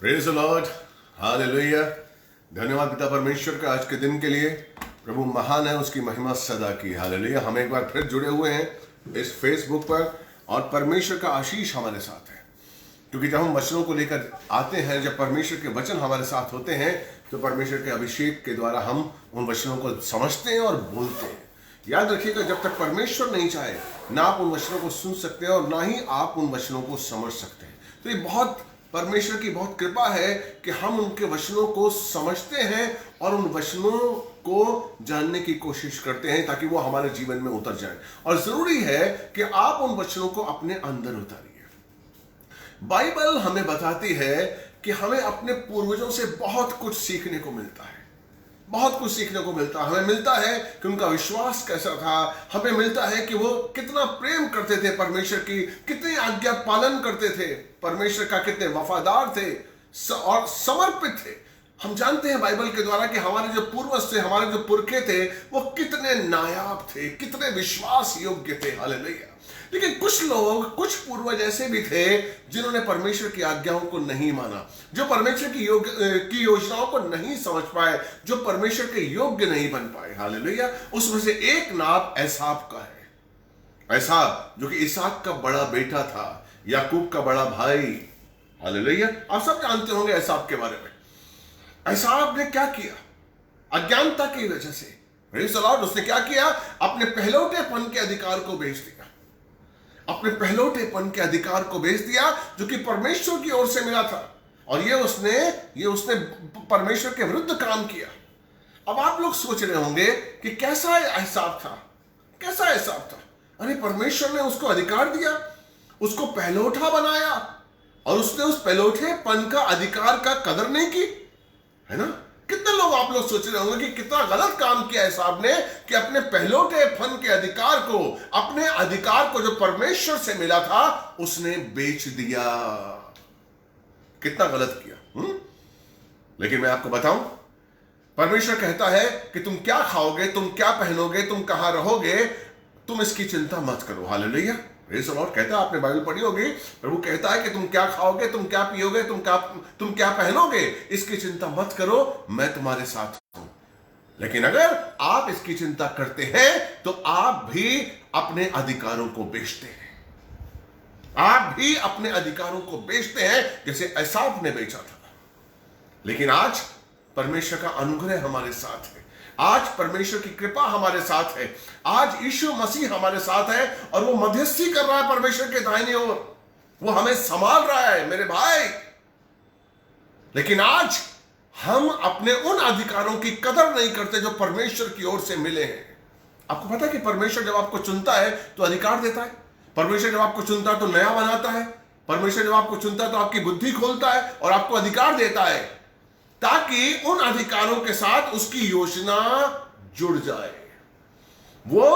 Praise the Lord, hallelujah. धन्यवाद पिता परमेश्वर का आज के दिन के लिए। प्रभु महान है, उसकी महिमा सदा की। हालेलुया। हम एक बार फिर जुड़े हुए हैं इस फेसबुक पर और परमेश्वर का आशीष हमारे साथ है, क्योंकि जब हम वचनों को लेकर आते हैं, जब परमेश्वर के वचन हमारे साथ होते हैं, तो परमेश्वर के अभिषेक के द्वारा हम उन वचनों को समझते हैं और बोलते हैं। याद रखिएगा, जब तक परमेश्वर नहीं चाहे, ना आप उन वचनों को सुन सकते हैं और ना ही आप उन वचनों को समझ सकते हैं। तो ये बहुत परमेश्वर की बहुत कृपा है कि हम उनके वचनों को समझते हैं और उन वचनों को जानने की कोशिश करते हैं, ताकि वो हमारे जीवन में उतर जाए। और जरूरी है कि आप उन वचनों को अपने अंदर उतारिए। बाइबल हमें बताती है कि हमें अपने पूर्वजों से बहुत कुछ सीखने को मिलता है। बहुत कुछ सीखने को मिलता है। हमें मिलता है कि उनका विश्वास कैसा था। हमें मिलता है कि वो कितना प्रेम करते थे परमेश्वर की, कितनी आज्ञा पालन करते थे परमेश्वर का, कितने वफादार थे और समर्पित थे। हम जानते हैं बाइबल के द्वारा कि हमारे जो पूर्वज थे, हमारे जो पुरखे थे, वो कितने नायाब थे, कितने विश्वास योग्य थे। हालेलुया। लेकिन कुछ लोग, कुछ पूर्वज ऐसे भी थे जिन्होंने परमेश्वर की आज्ञाओं को नहीं माना, जो परमेश्वर की योजनाओं को नहीं समझ पाए, जो परमेश्वर के योग्य नहीं बन पाए। हालेलुया। उसमें से एक नाम एसाव का है। एसाव जो कि इसहाक का बड़ा बेटा था, याकूब का बड़ा भाई। हालेलुया। आप सब जानते होंगे एसाव के बारे में। एसाव ने क्या किया? अज्ञानता की वजह से, प्रेज़ द लॉर्ड, उसने क्या किया? अपने पहलौठेपन के अधिकार को बेच दिया। अपने पहलौठेपन के अधिकार को बेच दिया, जो कि परमेश्वर की ओर से मिला था, और ये उसने परमेश्वर के विरुद्ध काम किया। अब आप लोग सोच रहे होंगे कि कैसा एसाव था, कैसा एसाव था। अरे, परमेश्वर ने उसको अधिकार दिया, उसको पहलौठा बनाया, और उसने उस पहलौठेपन का अधिकार का कदर नहीं की, है ना। कितने लोग आप लोग सोच रहे होंगे कि कितना गलत काम किया एसाव ने, कि अपने पहलौठेपन के अधिकार को, अपने अधिकार को जो परमेश्वर से मिला था, उसने बेच दिया। कितना गलत किया। लेकिन मैं आपको बताऊं, परमेश्वर कहता है कि तुम क्या खाओगे, तुम क्या पहनोगे, तुम कहां रहोगे, तुम इसकी चिंता मत करो। हालेलुया। Praise the Lord. कहता है, आपने बाइबल पढ़ी होगी, प्रभु कहता है कि तुम क्या खाओगे, तुम क्या पियोगे, तुम क्या पहनोगे, इसकी चिंता मत करो, मैं तुम्हारे साथ हूं। लेकिन अगर आप इसकी चिंता करते हैं, तो आप भी अपने अधिकारों को बेचते हैं। आप भी अपने अधिकारों को बेचते हैं, जैसे एसाव ने बेचा था। लेकिन आज परमेश्वर का अनुग्रह हमारे साथ है। आज परमेश्वर की कृपा हमारे साथ है। आज यीशु मसीह हमारे साथ है, और वो मध्यस्थी कर रहा है परमेश्वर के दाहिने ओर। वो हमें संभाल रहा है मेरे भाई। लेकिन आज हम अपने उन अधिकारों की कदर नहीं करते जो परमेश्वर की ओर से मिले हैं। आपको पता है कि परमेश्वर जब आपको चुनता है तो अधिकार देता है। परमेश्वर जब आपको चुनता है तो नया बनाता है। परमेश्वर जब आपको चुनता है तो आपकी बुद्धि खोलता है और आपको अधिकार देता है, ताकि उन अधिकारों के साथ उसकी योजना जुड़ जाए। वो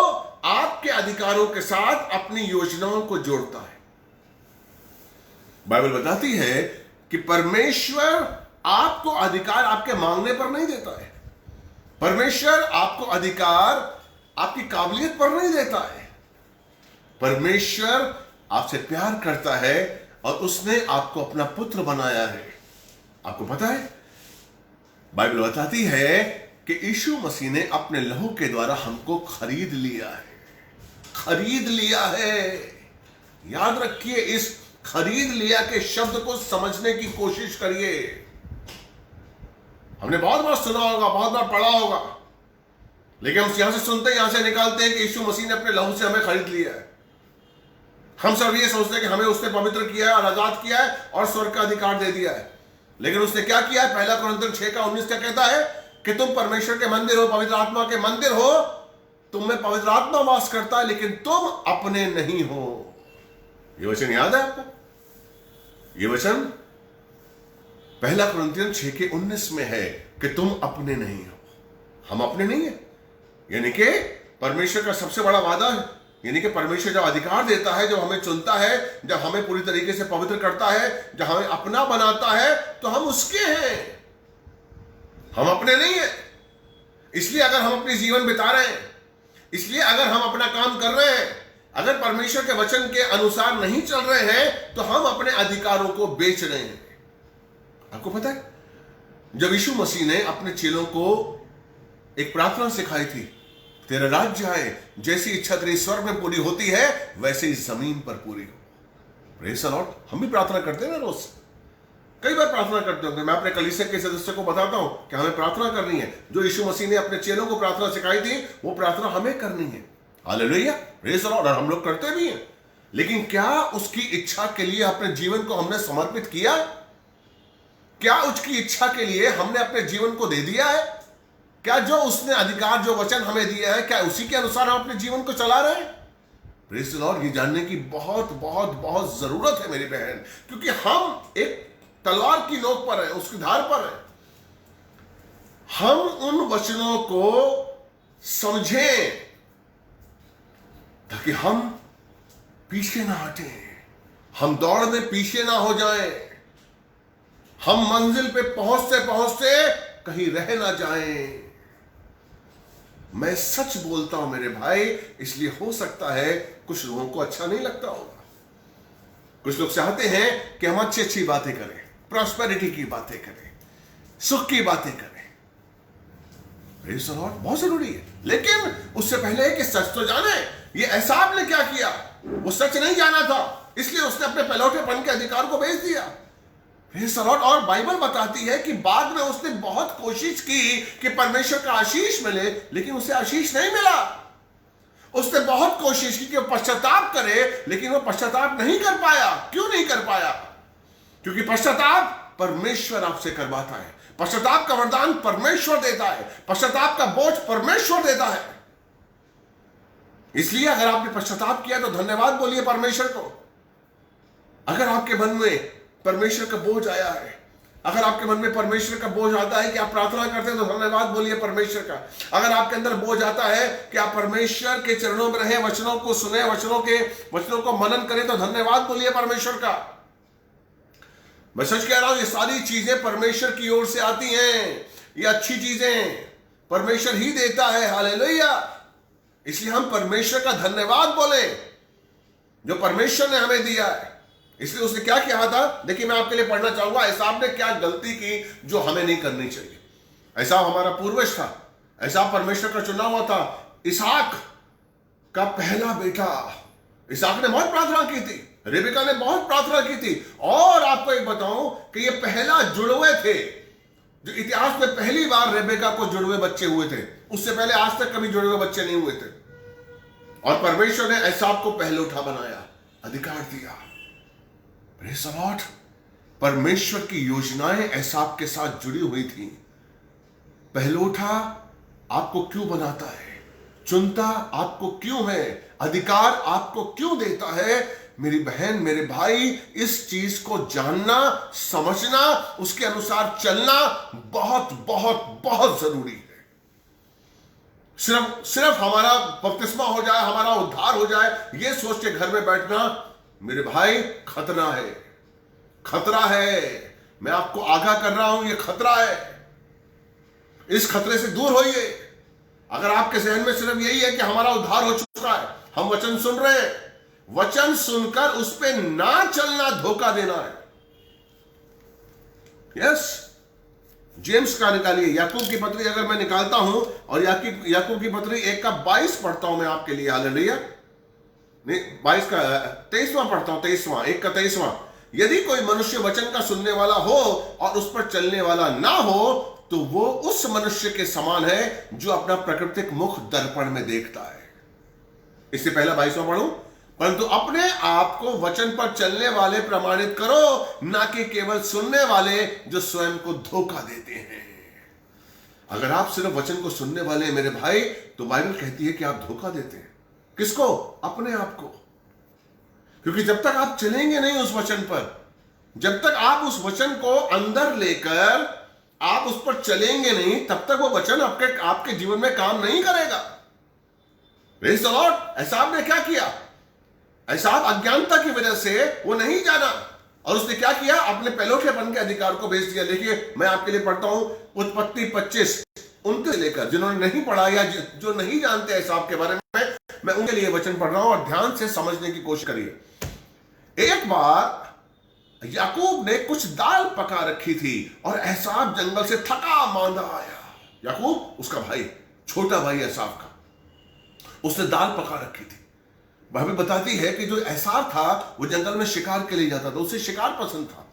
आपके अधिकारों के साथ अपनी योजनाओं को जोड़ता है। बाइबल बताती है कि परमेश्वर आपको अधिकार आपके मांगने पर नहीं देता है। परमेश्वर आपको अधिकार आपकी काबिलियत पर नहीं देता है। परमेश्वर आपसे प्यार करता है और उसने आपको अपना पुत्र बनाया है। आपको पता है, बाइबल बताती है कि यीशु मसीह ने अपने लहू के द्वारा हमको खरीद लिया है। खरीद लिया है। याद रखिए, इस खरीद लिया के शब्द को समझने की कोशिश करिए। हमने बहुत बार सुना होगा, बहुत बार पढ़ा होगा, लेकिन हम यहां से सुनते हैं, यहां से निकालते हैं कि यीशु मसीह ने अपने लहू से हमें खरीद लिया है। हम सब ये सोचते हैं कि हमें उसने पवित्र किया है और आजाद किया है और स्वर्ग का अधिकार दे दिया है। लेकिन उसने क्या किया है? पहला कुरिन्थियों 6:19 क्या कहता है कि तुम परमेश्वर के मंदिर हो, पवित्र आत्मा के मंदिर हो, तुम में पवित्र आत्मा वास करता है, लेकिन तुम अपने नहीं हो। ये वचन याद है आपको? ये वचन पहला कुरिन्थियों 6:19 में है कि तुम अपने नहीं हो। हम अपने नहीं है, यानी कि परमेश्वर का सबसे बड़ा वादा है। यानी कि परमेश्वर जब अधिकार देता है, जब हमें चुनता है, जब हमें पूरी तरीके से पवित्र करता है, जब हमें अपना बनाता है, तो हम उसके हैं, हम अपने नहीं है। इसलिए अगर हम अपनी जीवन बिता रहे हैं, इसलिए अगर हम अपना काम कर रहे हैं, अगर परमेश्वर के वचन के अनुसार नहीं चल रहे हैं, तो हम अपने अधिकारों को बेच रहे हैं। आपको पता है, जब यीशु मसीह ने अपने चेलों को एक प्रार्थना सिखाई थी, तेरा राज्य आए, जैसी इच्छा तेरी स्वर्ग में पूरी होती है वैसे ही जमीन पर पूरी हो। Praise the Lord. हम भी प्रार्थना करते हैं ना, रोज कई बार प्रार्थना करते होंगे। मैं अपने कलीसिया के सदस्य को बताता हूं कि हमें प्रार्थना करनी है। जो यीशु मसीह ने अपने चेलों को प्रार्थना सिखाई थी वो प्रार्थना हमें करनी है। Hallelujah, praise the Lord. और हम लोग करते भी हैं, लेकिन क्या उसकी इच्छा के लिए अपने जीवन को हमने समर्पित किया? क्या उसकी इच्छा के लिए हमने अपने जीवन को दे दिया है? क्या जो उसने अधिकार, जो वचन हमें दिया है, क्या उसी के अनुसार हम अपने जीवन को चला रहे हैं? Praise the Lord. ये जानने की बहुत बहुत बहुत जरूरत है मेरी बहन, क्योंकि हम एक तलवार की नोक पर है, उसकी धार पर है। हम उन वचनों को समझें ताकि हम पीछे ना हटे, हम दौड़ में पीछे ना हो जाएं, हम मंजिल पे पहुंचते पहुंचते कहीं रह ना जाएं। मैं सच बोलता हूं मेरे भाई, इसलिए हो सकता है कुछ लोगों को अच्छा नहीं लगता होगा। कुछ लोग चाहते हैं कि हम अच्छी अच्छी बातें करें, प्रॉस्पेरिटी की बातें करें, सुख की बातें करें। प्रेज़ द लॉर्ड, बहुत जरूरी है, लेकिन उससे पहले कि सच तो जाने। ये एसाव ने क्या किया? वो सच नहीं जाना था, इसलिए उसने अपने पहलौठेपन के अधिकार को बेच दिया। Praise the Lord. और बाइबल बताती है कि बाद में उसने बहुत कोशिश की कि परमेश्वर का आशीष मिले, लेकिन उसे आशीष नहीं मिला। उसने बहुत कोशिश की कि वो पश्चाताप करे, लेकिन वो पश्चाताप नहीं कर पाया। क्यों नहीं कर पाया? क्योंकि पश्चाताप परमेश्वर आपसे करवाता है, पश्चाताप का वरदान परमेश्वर देता है, पश्चाताप का बोझ परमेश्वर देता है। इसलिए अगर आपने पश्चाताप किया तो धन्यवाद बोलिए परमेश्वर को। अगर आपके मन में परमेश्वर का बोझ आया है, अगर आपके मन में परमेश्वर का बोझ आता है कि आप प्रार्थना करते हैं तो धन्यवाद बोलिए परमेश्वर का। अगर आपके अंदर बोझ आता है कि आप परमेश्वर के चरणों में रहे, वचनों को सुने, वचनों को मनन करें तो धन्यवाद बोलिए परमेश्वर का। मैं सच कह रहा हूं, ये सारी चीजें परमेश्वर की ओर से आती हैं। ये अच्छी चीजें परमेश्वर ही देता है। हालेलुया। इसलिए हम परमेश्वर का धन्यवाद बोले जो परमेश्वर ने हमें दिया है। इसलिए उसने क्या किया था, देखिए मैं आपके लिए पढ़ना चाहूंगा एसाव ने क्या गलती की जो हमें नहीं करनी चाहिए। एसाव हमारा पूर्वज था, एसाव परमेश्वर का चुना हुआ था, इसहाक का पहला बेटा। इसहाक ने बहुत प्रार्थना की थी, रेबेका ने बहुत प्रार्थना की थी। और आपको एक बताऊं कि ये पहला जुड़वे थे जो इतिहास में पहली बार रेबेका को जुड़वे बच्चे हुए थे। उससे पहले आज तक कभी जुड़वे बच्चे नहीं हुए थे। और परमेश्वर ने एसाव को पहलौठा बनाया, अधिकार दिया। Praise the Lord. परमेश्वर की योजनाएं एसाव के साथ जुड़ी हुई थी। पहलौठा आपको क्यों बनाता है, चुनता आपको क्यों है, अधिकार आपको क्यों देता है? मेरी बहन, मेरे भाई, इस चीज को जानना, समझना, उसके अनुसार चलना बहुत बहुत बहुत जरूरी है। सिर्फ हमारा बपतिस्मा हो जाए, हमारा उद्धार हो जाए, ये सोच के घर में बैठना मेरे भाई खतरा है, खतरा है। मैं आपको आगाह कर रहा हूं, ये खतरा है। इस खतरे से दूर होइए। अगर आपके जहन में सिर्फ यही है कि हमारा उद्धार हो चुका है, हम वचन सुन रहे हैं, वचन सुनकर उस पे ना चलना धोखा देना है। यस, जेम्स का निकालिए, याकूब की पत्री अगर मैं निकालता हूं और याकूब की पत्री 1:22 पढ़ता हूं मैं आपके लिए। हालेलुया। नहीं, 22 का 23वां पढ़ता हूं, 23वां, 1 का 23वां। यदि कोई मनुष्य वचन का सुनने वाला हो और उस पर चलने वाला ना हो तो वो उस मनुष्य के समान है जो अपना प्राकृतिक मुख दर्पण में देखता है। इससे पहला 22वां पढ़ूं। परंतु अपने आप को वचन पर चलने वाले प्रमाणित करो, ना कि केवल सुनने वाले जो स्वयं को धोखा देते हैं। अगर आप सिर्फ वचन को सुनने वाले हैं मेरे भाई, तो बाइबल कहती है कि आप धोखा देते हैं। किसको? अपने आप को। क्योंकि जब तक आप चलेंगे नहीं उस वचन पर, जब तक आप उस वचन को अंदर लेकर आप उस पर चलेंगे नहीं, तब तक वो वचन आपके जीवन में काम नहीं करेगा। Praise the Lord. एसाव ने क्या किया? एसाव अज्ञानता की वजह से वो नहीं जाना और उसने क्या किया? अपने पहलौठेपन के अधिकार को बेच दिया। देखिए मैं आपके लिए पढ़ता हूं उत्पत्ति 25:29 लेकर। जिन्होंने नहीं पढ़ा या जो नहीं जानते एसाव के बारे में, मैं उनके लिए वचन पढ़ रहा हूं और ध्यान से समझने की कोशिश करिए। एक बार याकूब ने कुछ दाल पका रखी थी और एसाव जंगल से थका मांदा आया। याकूब उसका भाई, छोटा भाई एसाव का, उसने दाल पका रखी थी। बाइबल बताती है कि जो एसाव था वो जंगल में शिकार के लिए जाता था, उसे शिकार पसंद था,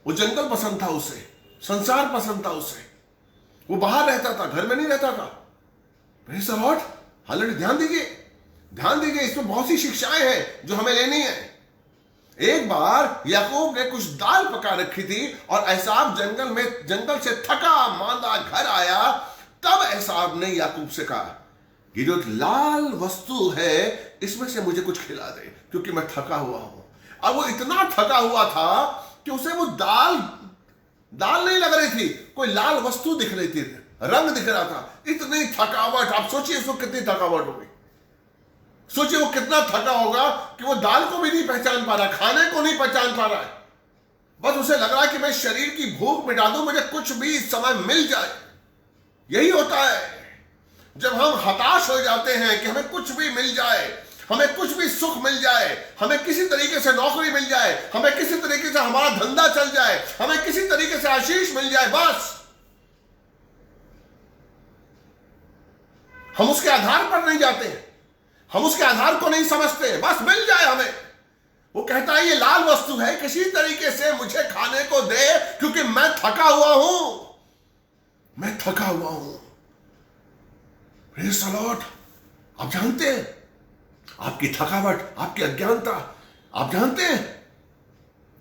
वो जंगल पसंद था, उसे संसार पसंद था, उसे वो बाहर रहता था, घर में नहीं रहता था। Praise the Lord, hallelujah. ध्यान दीजिए, इसमें बहुत सी शिक्षाएं हैं जो हमें लेनी है। एक बार याकूब ने कुछ दाल पका रखी थी और एसाव जंगल से थका मांदा घर आया। तब एसाव ने याकूब से कहा, ये जो लाल वस्तु है इसमें से मुझे कुछ खिला दे, क्योंकि मैं थका हुआ हूं। अब वो इतना थका हुआ था कि उसे वो दाल नहीं लग रही थी, कोई लाल वस्तु दिख रही थी, रंग दिख रहा था। इतनी थकावट, आप सोचिए उसको कितनी थकावट होगी। सोचिए वो कितना थका होगा कि वो दाल को भी नहीं पहचान पा रहा, खाने को नहीं पहचान पा रहा है। बस उसे लग रहा है कि मैं शरीर की भूख मिटा दूं, मुझे कुछ भी इस समय मिल जाए। यही होता है जब हम हताश हो जाते हैं कि हमें कुछ भी मिल जाए, हमें कुछ भी सुख मिल जाए, हमें किसी तरीके से नौकरी मिल जाए, हमें किसी तरीके से हमारा धंधा चल जाए, हमें किसी तरीके से आशीष मिल जाए। बस हम उसके आधार पर नहीं जाते, हम उसके आधार को नहीं समझते, बस मिल जाए हमें। वो कहता है ये लाल वस्तु है, किसी तरीके से मुझे खाने को दे, क्योंकि मैं थका हुआ हूं, मैं थका हुआ हूं। Praise the Lord. आप जानते हैं आपकी थकावट, आपकी अज्ञानता, आप जानते हैं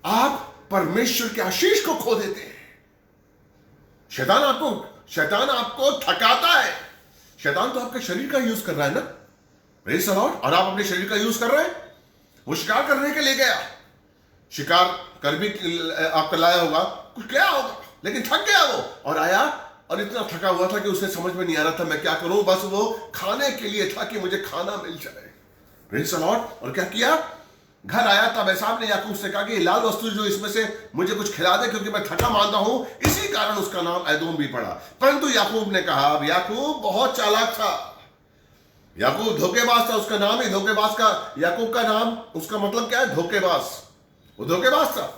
आप परमेश्वर के आशीष को खो देते हैं। शैतान आपको थकाता है। शैतान तो आपके शरीर का यूज कर रहा है ना, प्रेज़ द लॉर्ड, और आप अपने शरीर का यूज कर रहे हैं। वो शिकार करने के लिए गया, शिकार कर भी आपका लाया होगा, कुछ गया होगा, लेकिन थक गया वो, और आया और इतना थका हुआ था कि उसे समझ में नहीं आ रहा था मैं क्या करूं। बस वो खाने के लिए था कि मुझे खाना मिल जाए। Praise the Lord. और क्या किया, घर आया। तब एसाव ने याकूब से कहा कि लाल वस्तु जो इसमें से मुझे कुछ खिला दे, क्योंकि मैं थका मांदा हूं। इसी कारण उसका नाम एदोम भी पड़ा। परंतु याकूब ने कहा, याकूब बहुत चालाक था, याकूब धोखेबाज था, उसका नाम ही धोखेबाज का, याकूब का नाम, उसका मतलब क्या है, धोखेबाज। वो धोखेबाज था,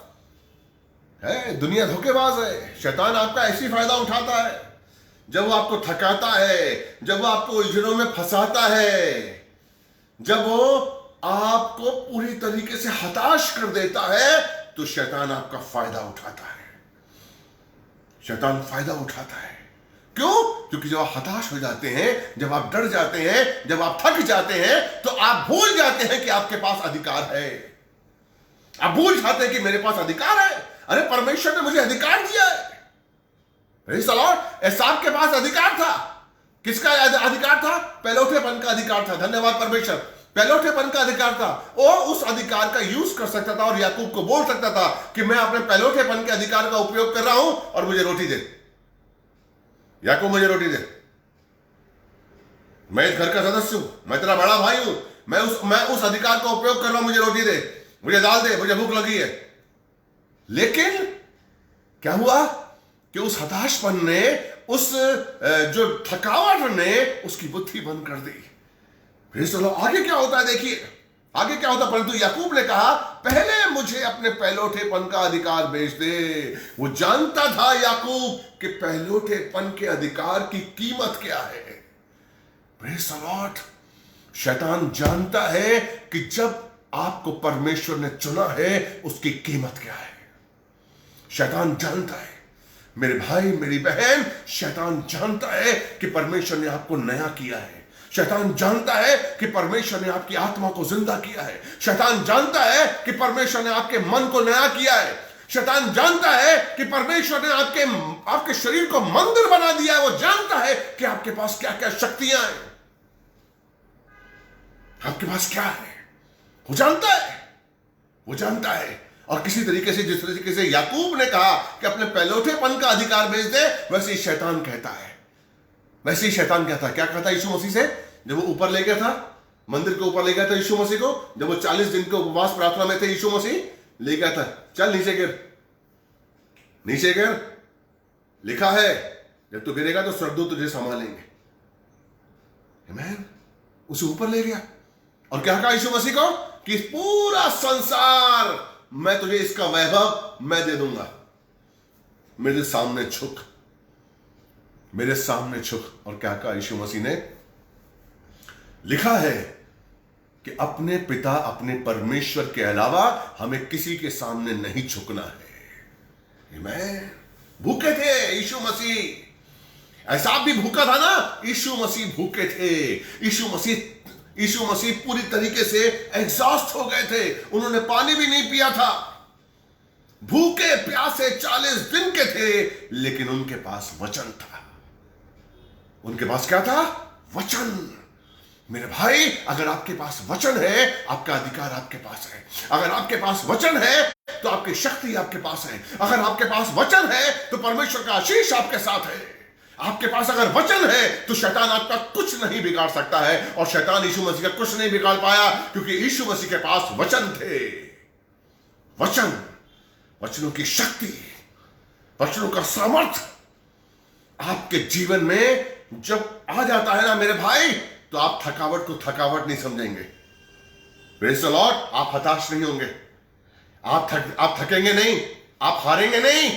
है दुनिया धोखेबाज है। शैतान आपका ऐसी फायदा उठाता है जब वो आपको थकाता है, जब वो आपको उलझनों में फंसाता है, जब वो आपको पूरी तरीके से हताश कर देता है, तो शैतान आपका फायदा उठाता है। शैतान फायदा उठाता है। क्यों? क्योंकि जब आप हताश हो जाते हैं, जब आप डर जाते हैं, जब आप थक जाते हैं, तो आप भूल जाते हैं कि आपके पास अधिकार है। आप भूल जाते हैं कि मेरे पास अधिकार है। अरे परमेश्वर ने मुझे अधिकार दिया है। Praise the Lord. एसाव के पास अधिकार था। किसका अधिकार था? पहलौठेपन का अधिकार था। धन्यवाद परमेश्वर। पहलौठेपन का अधिकार था। वो उस अधिकार का यूज कर सकता था और याकूब को बोल सकता था कि मैं अपने पहलौठेपन के अधिकार का उपयोग कर रहा हूं और मुझे रोटी दे। याकूब मुझे रोटी दे, मैं इस घर का सदस्य हूं, मैं तेरा बड़ा भाई हूं, मैं उस अधिकार का उपयोग कर रहा हूं, मुझे रोटी दे, मुझे दाल दे, मुझे भूख लगी है। लेकिन क्या हुआ कि उस हताशपन ने, उस जो थकावट ने उसकी बुद्धि बंद कर दी। Praise the Lord. आगे क्या होता है, देखिए आगे क्या होता। परंतु याकूब ने कहा, पहले मुझे अपने पहलौठेपन का अधिकार बेच दे। वो जानता था याकूब कि पहलौठेपन के अधिकार की कीमत क्या है। Praise the Lord. शैतान जानता है कि जब आपको परमेश्वर ने चुना है उसकी कीमत क्या है। शैतान जानता है, मेरे भाई मेरी बहन, शैतान जानता है कि परमेश्वर ने आपको नया किया है। शैतान जानता है कि परमेश्वर ने आपकी आत्मा को जिंदा किया है। शैतान जानता है कि परमेश्वर ने आपके मन को नया किया है। शैतान जानता है कि परमेश्वर ने आपके शरीर को मंदिर बना दिया है। वो जानता है कि आपके पास क्या क्या शक्तियां हैं, आपके पास क्या है। वो जानता है, वो जानता है। और किसी तरीके से, जिस तरीके से याकूब ने कहा कि अपने पहलौठेपन का अधिकार भेज दे, वैसे ही शैतान कहता है। वैसे ही शैतान कहता है। क्या कहता है यीशु मसीह से? जब वो ऊपर ले गया था, मंदिर के ऊपर ले गया था यीशु मसीह को, जब वो 40 दिन के उपवास प्रार्थना में थे, यीशु मसीह ले गया था, चल नीचे गिर, नीचे गिर, लिखा है जब तू गिरेगा तो स्वर्गदूत तुझे संभालेंगे। आमीन। उसे ऊपर ले गया और क्या कहा यीशु मसीह को कि पूरा संसार मैं तुझे इसका वैभव मैं दे दूंगा। मेरे सामने झुक, मेरे सामने झुक। और क्या कहा यीशु मसीह ने? लिखा है कि अपने पिता, अपने परमेश्वर के अलावा हमें किसी के सामने नहीं झुकना है। आमीन। भूखे थे यीशु मसीह, ऐसा भी भूखा था ना, यीशु मसीह भूखे थे। यीशु मसीह पूरी तरीके से एग्जॉस्ट हो गए थे, उन्होंने पानी भी नहीं पिया था, भूखे प्यासे 40 दिन के थे, लेकिन उनके पास वचन था। उनके पास क्या था? वचन। मेरे भाई, अगर आपके पास वचन है, आपका अधिकार आपके पास है। अगर आपके पास वचन है तो आपकी शक्ति आपके पास है। अगर आपके पास वचन है तो परमेश्वर का आशीष आपके साथ है। आपके पास अगर वचन है तो शैतान आपका कुछ नहीं बिगाड़ सकता है, और शैतान यीशु मसीह का कुछ नहीं बिगाड़ पाया, क्योंकि यीशु मसीह के पास वचन थे। वचन, वचनों की शक्ति, वचनों का सामर्थ्य आपके जीवन में जब आ जाता है ना मेरे भाई, तो आप थकावट को थकावट नहीं समझेंगे। Praise the Lord. आप हताश नहीं होंगे, आप थकेंगे नहीं, आप हारेंगे नहीं,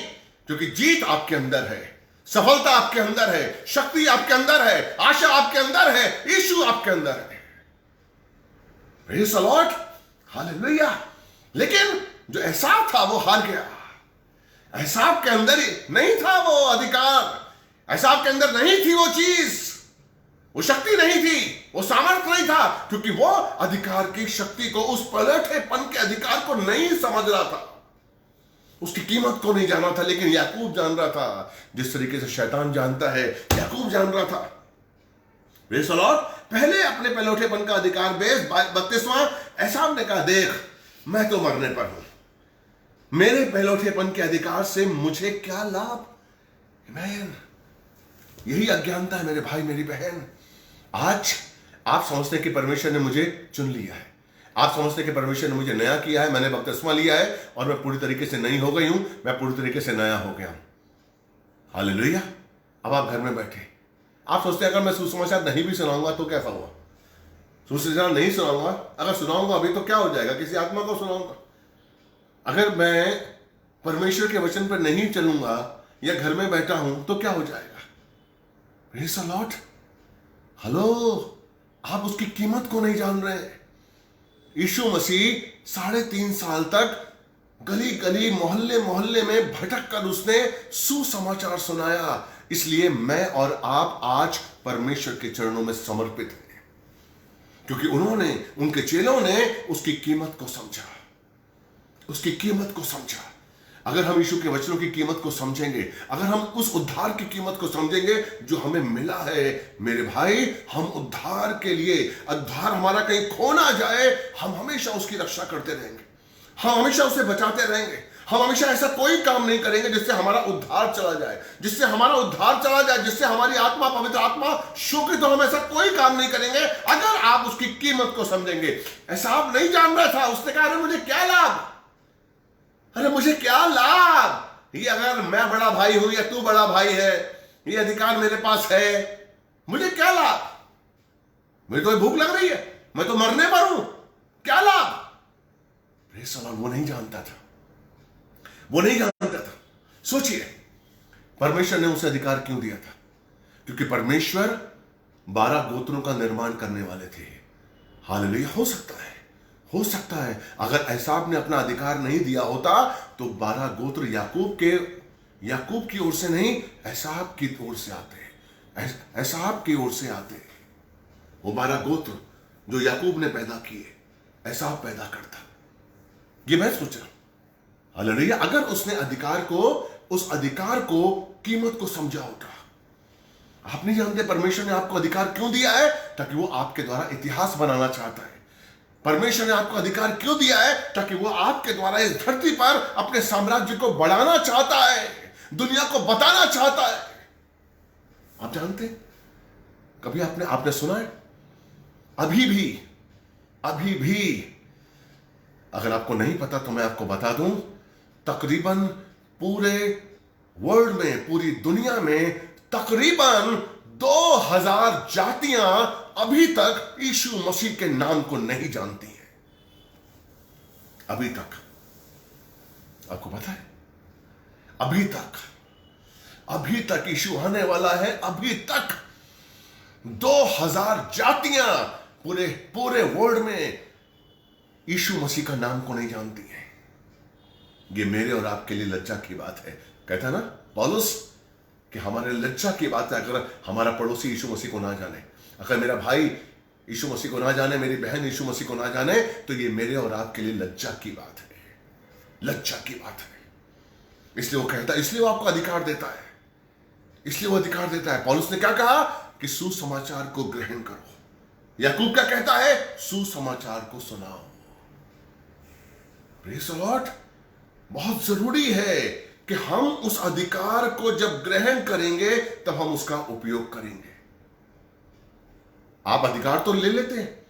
क्योंकि जीत आपके अंदर है, सफलता आपके अंदर है, शक्ति आपके अंदर है, आशा आपके अंदर है, यीशु आपके अंदर है। Praise the Lord, hallelujah. लेकिन जो एसाव था वो हार गया। एसाव के अंदर ही नहीं था वो अधिकार, एसाव के अंदर नहीं थी वो चीज, वो शक्ति नहीं थी, वो सामर्थ्य नहीं था, क्योंकि वो अधिकार की शक्ति को, उस पलटेपन के अधिकार को नहीं समझ रहा था, उसकी कीमत को नहीं जाना था। लेकिन याकूब जान रहा था, जिस तरीके से शैतान जानता है, याकूब जान रहा था। Praise the Lord. पहले अपने पलटेपन का अधिकार बेस 32वां एसाव ने कहा, देख मैं तो मरने पर हूं, मेरे पलटेपन के अधिकार से मुझे क्या लाभ। आमीन। यही अज्ञानता है मेरे भाई, मेरी बहन। आज आप समझते हैं कि परमेश्वर ने मुझे चुन लिया है, आप समझते हैं कि परमेश्वर ने मुझे नया किया है, मैंने बपतिस्मा लिया है और मैं पूरी तरीके से नई हो गई हूं, मैं पूरी तरीके से नया हो गया हूं। हालेलुया। अब आप घर में बैठे, आप सोचते हैं अगर मैं सुसमाचार नहीं भी सुनाऊंगा तो कैसा हुआ? सुसमाचार नहीं सुनाऊंगा, अगर सुनाऊंगा अभी तो क्या हो जाएगा? किसी आत्मा को सुनाऊंगा। अगर मैं परमेश्वर के वचन पर नहीं चलूंगा या घर में बैठा हूं तो क्या हो जाएगा? Praise the Lord. हेलो, आप उसकी कीमत को नहीं जान रहे। यीशु मसीह 3.5 साल तक गली गली, मोहल्ले मोहल्ले में भटक कर उसने सुसमाचार सुनाया। इसलिए मैं और आप आज परमेश्वर के चरणों में समर्पित हैं, क्योंकि उन्होंने, उनके चेलों ने उसकी कीमत को समझा, उसकी कीमत को समझा। अगर हम यीशु के वचनों की कीमत को समझेंगे, अगर हम उस उद्धार की कीमत को समझेंगे जो हमें मिला है मेरे भाई, हम उद्धार के लिए, उद्धार हमारा कहीं खो ना जाए, हम हमेशा उसकी रक्षा करते रहेंगे, हम हमेशा उसे बचाते रहेंगे। हम हमेशा ऐसा कोई काम नहीं करेंगे जिससे हमारा उद्धार चला जाए, जिससे हमारा उद्धार चला जाए, जिससे हमारी आत्मा, पवित्र आत्मा शोकित हो। हम ऐसा कोई काम नहीं करेंगे अगर आप उसकी कीमत को समझेंगे। ऐसा आप नहीं जान रहा था, उसने कहा अरे मुझे क्या लाभ, अरे मुझे क्या लाभ, ये अगर मैं बड़ा भाई हूं या तू बड़ा भाई है, ये अधिकार मेरे पास है, मुझे क्या लाभ? मुझे तो भूख लग रही है, मैं तो मरने पर हूं, क्या लाभ? वो नहीं जानता था, वो नहीं जानता था। सोचिए, परमेश्वर ने उसे अधिकार क्यों दिया था? क्योंकि परमेश्वर 12 गोत्रों का निर्माण करने वाले थे। हालेलुया। हो सकता है अगर एसाव ने अपना अधिकार नहीं दिया होता तो 12 गोत्र याकूब की ओर से नहीं, एसाव की ओर से आते, एसाव की ओर से आते। वो 12 गोत्र जो याकूब ने पैदा किए, एसाव पैदा करता। ये मैं सोच रहा हूं। हालेलुया। अगर उसने उस अधिकार को कीमत को समझा होता। आप नहीं जानते परमेश्वर ने आपको अधिकार क्यों दिया है? ताकि वो आपके द्वारा इतिहास बनाना चाहता है। परमेश्वर ने आपको अधिकार क्यों दिया है? ताकि वो आपके द्वारा इस धरती पर अपने साम्राज्य को बढ़ाना चाहता है, दुनिया को बताना चाहता है। आप जानते, कभी आपने सुना है? अभी भी अगर आपको नहीं पता तो मैं आपको बता दूं, तकरीबन पूरे वर्ल्ड में, पूरी दुनिया में तकरीबन 2000 जातियां अभी तक यीशु मसीह के नाम को नहीं जानती हैं। अभी तक आपको पता है, अभी तक यीशु आने वाला है, अभी तक 2000 जातियां पूरे वर्ल्ड में यीशु मसीह का नाम को नहीं जानती हैं। ये मेरे और आपके लिए लज्जा की बात है। कहता ना पौलुस कि हमारे लज्जा की बात है अगर हमारा पड़ोसी यीशु मसीह को ना जाने, अगर मेरा भाई यीशु मसीह को ना जाने, मेरी बहन यीशु मसीह को ना जाने, तो ये मेरे और आपके लिए लज्जा की बात है, लज्जा की बात है। इसलिए वो कहता है, इसलिए वो आपको अधिकार देता है, इसलिए वो अधिकार देता है। पौलुस ने क्या कहा कि सुसमाचार को ग्रहण करो। याकूब क्या कहता है, सुसमाचार को सुनाओ। Praise the Lord. बहुत जरूरी है कि हम उस अधिकार को जब ग्रहण करेंगे तब हम उसका उपयोग करेंगे। आप अधिकार तो ले लेते हैं,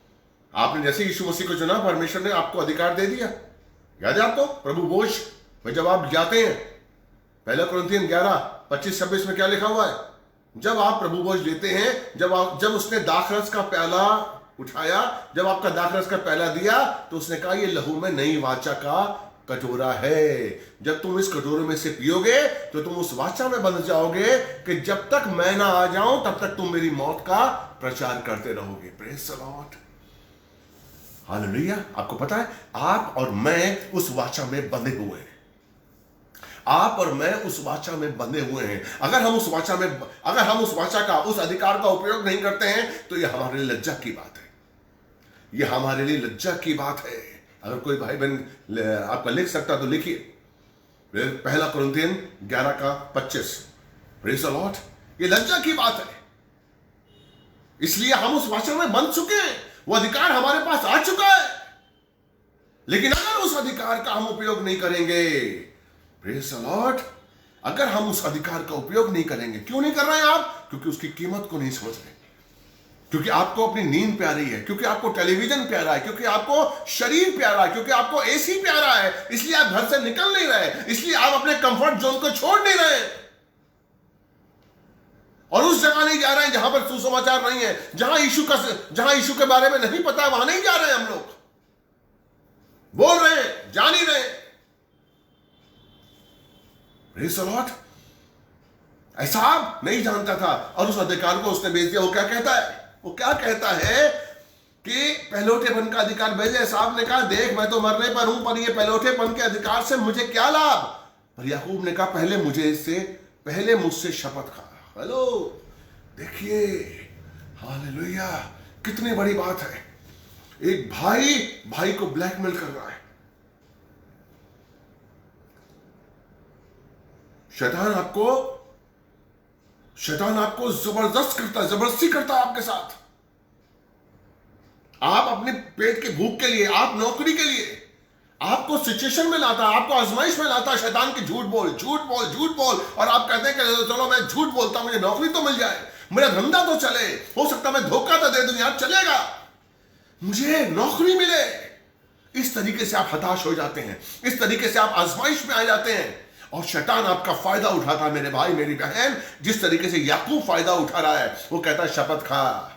आपने जैसे यीशु मसीह को चुना, परमेश्वर ने आपको अधिकार दे दिया। याद है आपको प्रभु भोज में जब आप जाते हैं, 1 कुरिन्थियन 11:25-26 में क्या लिखा हुआ है, जब आप प्रभु भोज लेते हैं, जब उसने दाखरस का प्याला उठाया, जब आपका दाखरस का प्याला दिया, तो उसने कहा ये लहू में नई वाचा का कटोरा है। जब तुम इस कटोरे में से पियोगे तो तुम उस वाचा में बंध जाओगे कि जब तक मैं ना आ जाऊं तब तक तुम मेरी मौत का प्रचार करते रहोगे। Praise the Lord, hallelujah. आपको पता है, आप और मैं उस वाचा में बंधे हुए हैं, आप और मैं उस वाचा में बंधे हुए हैं। अगर हम उस वाचा का, उस अधिकार का उपयोग नहीं करते हैं तो यह हमारे लिए लज्जा की बात है, यह हमारे लिए लज्जा की बात है। अगर कोई भाई बहन आपका लिख सकता तो लिखिए, 1 कुरिन्थियन 11:25। Praise the Lord. ये लज्जा की बात है, इसलिए हम उस वाचा में बंध चुके हैं, वो अधिकार हमारे पास आ चुका है। लेकिन अगर उस अधिकार का हम उपयोग नहीं करेंगे, प्रेज़ द लॉर्ड, अगर हम उस अधिकार का उपयोग नहीं करेंगे, क्यों नहीं कर रहे हैं आप? क्योंकि उसकी कीमत को नहीं समझ रहे, क्योंकि आपको अपनी नींद प्यारी है, क्योंकि आपको टेलीविजन प्यारा है, क्योंकि आपको शरीर प्यारा है, क्योंकि आपको एसी प्यारा है, इसलिए आप घर से निकल नहीं रहे, इसलिए आप अपने कंफर्ट जोन को छोड़ नहीं रहे और उस जगह नहीं जा रहे हैं जहां पर सुसमाचार नहीं है, जहां यीशु के बारे में नहीं पता, वहां नहीं जा रहे हैं। हम लोग बोल रहे हैं, जा नहीं रहे। Praise the Lord. एसाव नहीं जानता था और उस अधिकार को उसने बेच दिया। वो क्या कहता है कि पहलौठेपन का अधिकार बेच दिया। एसाव ने कहा, देख मैं तो मरने पर हूं, पर ये पहलौठेपन के अधिकार से मुझे क्या लाभ? पर याकूब ने कहा, पहले मुझसे शपथ खा। हेलो, देखिए, हालेलुया, कितनी बड़ी बात है। एक भाई को ब्लैकमेल कर रहा है। शैतान आपको जबरदस्ती करता है आपके साथ। आप अपने पेट के भूख के लिए, आप नौकरी के लिए, आपको सिचुएशन में लाता है, आपको आजमाइश में लाता है। शैतान की झूठ बोल, और आप कहते हैं कि चलो मैं झूठ बोलता हूं, मुझे नौकरी तो मिल जाए, मेरा धंधा तो चले, हो सकता है मैं धोखा तो दे दूं, यार चलेगा, मुझे नौकरी मिले। इस तरीके से आप हताश हो जाते हैं, इस तरीके से आप आजमाइश में आ जाते हैं और शैतान आपका फायदा उठाता है। मेरे भाई मेरी बहन, जिस तरीके से याकूब फायदा उठा रहा है, वो कहता है शपथ खा।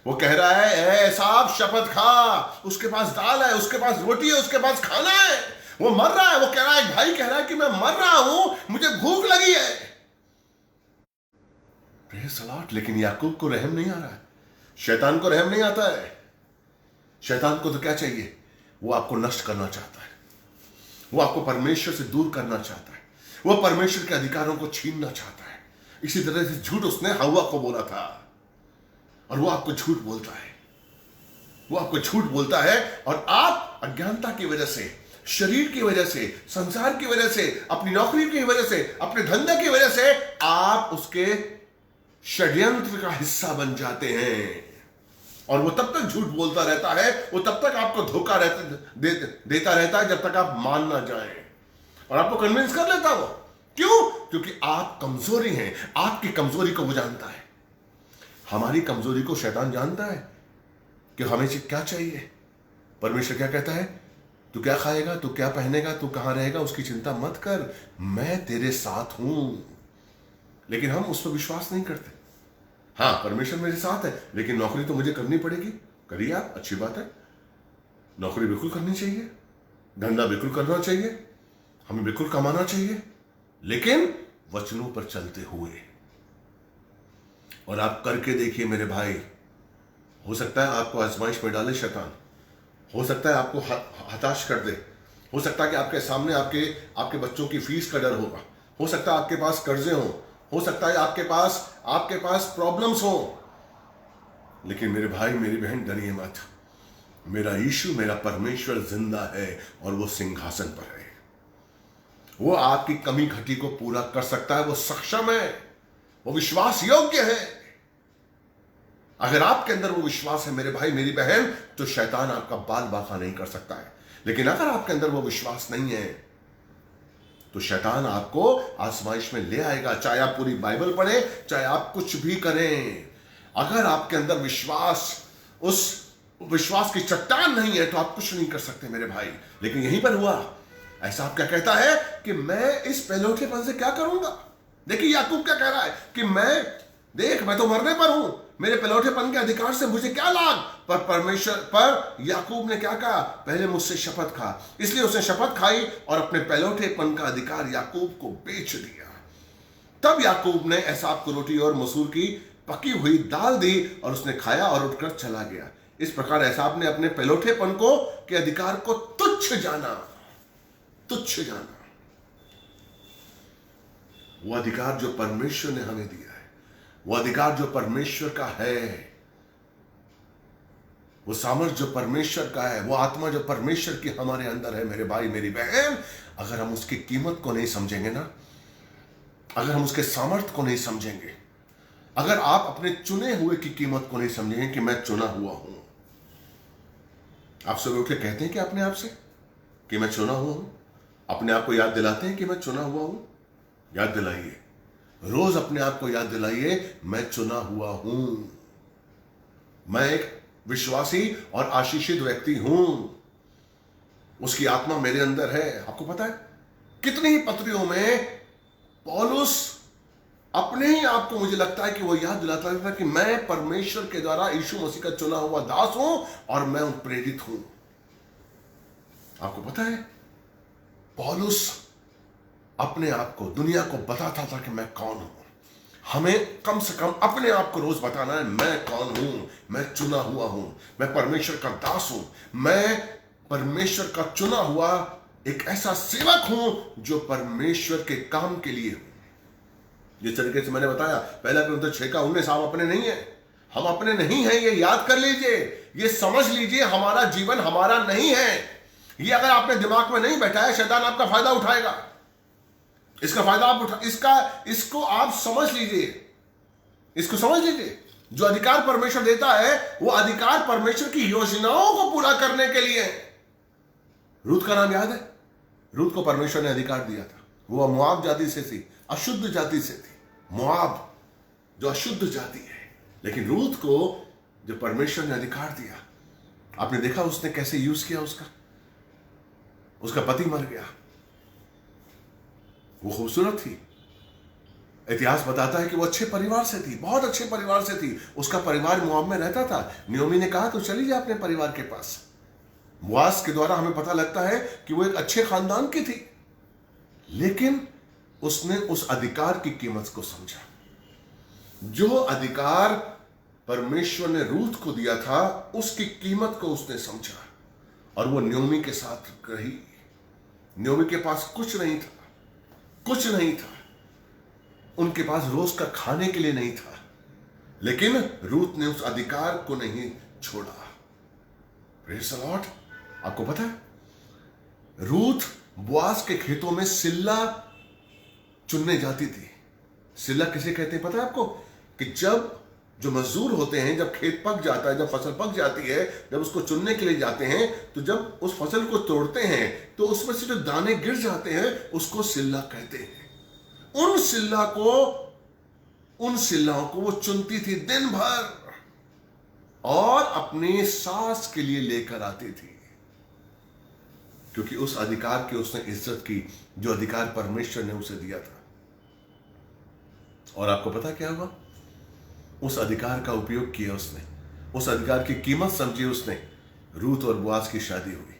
वो कह रहा है, साहब शपथ खा, उसके पास दाल है, उसके पास रोटी है, उसके पास खाना है, वो मर रहा है। वो कह रहा है, भाई कह रहा है कि मैं मर रहा हूं, मुझे भूख लगी है। Praise the Lord. लेकिन याकूब को रहम नहीं आ रहा है, शैतान को रहम नहीं आता है। शैतान को तो क्या चाहिए? वो आपको नष्ट करना चाहता है, वो आपको परमेश्वर से दूर करना चाहता है, वो परमेश्वर के अधिकारों को छीनना चाहता है। इसी तरह से झूठ उसने हव्वा को बोला था और वो आपको झूठ बोलता है, वो आपको झूठ बोलता है और आप अज्ञानता की वजह से, शरीर की वजह से, संसार की वजह से, अपनी नौकरी की वजह से, अपने धंधे की वजह से आप उसके षड्यंत्र का हिस्सा बन जाते हैं। और वो तब तक झूठ बोलता रहता है, वो तब तक आपको धोखा देता रहता है जब तक आप मान ना जाएं, और आपको कन्विंस कर लेता वो। क्यों? क्योंकि आप कमजोरी हैं, आपकी कमजोरी को वो जानता है। हमारी कमजोरी को शैतान जानता है कि हमें क्या चाहिए। परमेश्वर क्या कहता है? तू क्या खाएगा, तू क्या पहनेगा, तू कहां रहेगा, उसकी चिंता मत कर, मैं तेरे साथ हूं। लेकिन हम उस पर विश्वास नहीं करते। हाँ, परमेश्वर मेरे साथ है, लेकिन नौकरी तो मुझे करनी पड़ेगी। करिए आप, अच्छी बात है, नौकरी बिल्कुल करनी चाहिए, धंधा बिल्कुल करना चाहिए, हमें बिल्कुल कमाना चाहिए, लेकिन वचनों पर चलते हुए। और आप करके देखिए मेरे भाई, हो सकता है आपको आजमाइश में डाले शैतान, हो सकता है आपको हताश कर दे, हो सकता है कि आपके सामने आपके बच्चों की फीस का डर होगा, हो सकता है आपके पास कर्जे हो सकता है आपके पास प्रॉब्लम्स हो। लेकिन मेरे भाई मेरी बहन, डरिए मत। मेरा यीशु, मेरा परमेश्वर जिंदा है और वो सिंहासन पर है। वो आपकी कमी घटी को पूरा कर सकता है। वो सक्षम है, वो विश्वास योग्य है। अगर आपके अंदर वो विश्वास है मेरे भाई मेरी बहन, तो शैतान आपका बाल बाका नहीं कर सकता है। लेकिन अगर आपके अंदर वो विश्वास नहीं है, तो शैतान आपको आजमाइश में ले आएगा। चाहे आप पूरी बाइबल पढ़े, चाहे आप कुछ भी करें, अगर आपके अंदर उस विश्वास की चट्टान नहीं है, तो आप कुछ नहीं कर सकते मेरे भाई। लेकिन यहीं पर हुआ ऐसा। आप क्या कहता है कि मैं इस पहलौठेपन से क्या करूंगा? देखिए याकूब क्या कह रहा है कि मैं तो मरने पर हूं, मेरे पहलौठेपन के अधिकार से मुझे क्या लाभ? पर याकूब ने क्या कहा? पहले मुझसे शपथ खा। इसलिए उसने शपथ खाई और अपने पहलौठेपन का अधिकार याकूब को बेच दिया। तब याकूब ने एसाव को रोटी और मसूर की पकी हुई दाल दी और उसने खाया और उठकर चला गया। इस प्रकार एसाव ने अपने पहलौठेपन के अधिकार को तुच्छ जाना। वो अधिकार जो परमेश्वर ने हमें दिया है, वो अधिकार जो परमेश्वर का है, वो सामर्थ जो परमेश्वर का है, वो आत्मा जो परमेश्वर की हमारे अंदर है मेरे भाई मेरी बहन, अगर हम उसकी कीमत को नहीं समझेंगे ना, अगर हम उसके सामर्थ को नहीं समझेंगे, अगर आप अपने चुने हुए की कीमत को नहीं समझेंगे कि मैं चुना हुआ हूं। आप सुबह उठ के कहते हैं कि अपने आप से कि मैं चुना हुआ हूं? अपने आप को याद दिलाते हैं कि मैं चुना हुआ हूं? याद दिलाइए, रोज अपने आप को याद दिलाइए, मैं चुना हुआ हूं, मैं एक विश्वासी और आशीषित व्यक्ति हूं, उसकी आत्मा मेरे अंदर है। आपको पता है कितनी ही पत्रियों में पौलुस अपने ही आप को, मुझे लगता है कि वो याद दिलाता था कि मैं परमेश्वर के द्वारा यीशु मसीह का चुना हुआ दास हूं और मैं प्रेरित हूं। आपको पता है पौलुस अपने आप को, दुनिया को बताता था कि मैं कौन हूं। हमें कम से कम अपने आप को रोज बताना है, मैं कौन हूं, मैं चुना हुआ हूं, मैं परमेश्वर का दास हूं, मैं परमेश्वर का चुना हुआ एक ऐसा सेवक हूं जो परमेश्वर के काम के लिए हूं। जिस तरीके से मैंने बताया, पहला कुरिन्थियों 6:19, आप अपने नहीं है, हम अपने नहीं हैं। ये याद कर लीजिए, ये समझ लीजिए, हमारा जीवन हमारा नहीं है। ये अगर आपने दिमाग में नहीं बैठा है, शैतान आपका फायदा उठाएगा। इसका फायदा इसको आप समझ लीजिए, इसको समझ लीजिए। जो अधिकार परमेश्वर देता है, वो अधिकार परमेश्वर की योजनाओं को पूरा करने के लिए है। रूत का नाम याद है? रूत को परमेश्वर ने अधिकार दिया था। वो मोआब जाति से थी, अशुद्ध जाति से थी। मोआब जो अशुद्ध जाति है, लेकिन रूत को जो परमेश्वर ने अधिकार दिया, आपने देखा उसने कैसे यूज किया उसका पति मर गया, वो खूबसूरत थी। इतिहास बताता है कि वो अच्छे परिवार से थी, बहुत अच्छे परिवार से थी। उसका परिवार मोआब में रहता था। नयोमी ने कहा तो चली जाए अपने परिवार के पास। बोआज के द्वारा हमें पता लगता है कि वो एक अच्छे खानदान की थी, लेकिन उसने उस अधिकार की कीमत को समझा। जो अधिकार परमेश्वर ने रूत को दिया था, उसकी कीमत को उसने समझा और वो नयोमी के साथ रही। नयोमी के पास कुछ नहीं था, उनके पास रोज का खाने के लिए नहीं था, लेकिन रूत ने उस अधिकार को नहीं छोड़ा। Praise the Lord. आपको पता है रूत बोआज के खेतों में सिल्ला चुनने जाती थी। सिल्ला किसे कहते हैं पता है आपको? कि जब जो मजदूर होते हैं, जब खेत पक जाता है, जब फसल पक जाती है, जब उसको चुनने के लिए जाते हैं, तो जब उस फसल को तोड़ते हैं तो उसमें से जो दाने गिर जाते हैं उसको सिल्ला कहते हैं। उन सिल्लाओं को वो चुनती थी दिन भर और अपनी सास के लिए लेकर आती थी, क्योंकि उस अधिकार की उसने इज्जत की जो अधिकार परमेश्वर ने उसे दिया था। और आपको पता क्या हुआ? उस अधिकार का उपयोग किया उसने, उस अधिकार की कीमत समझी उसने। रूत और बोआज की शादी हुई।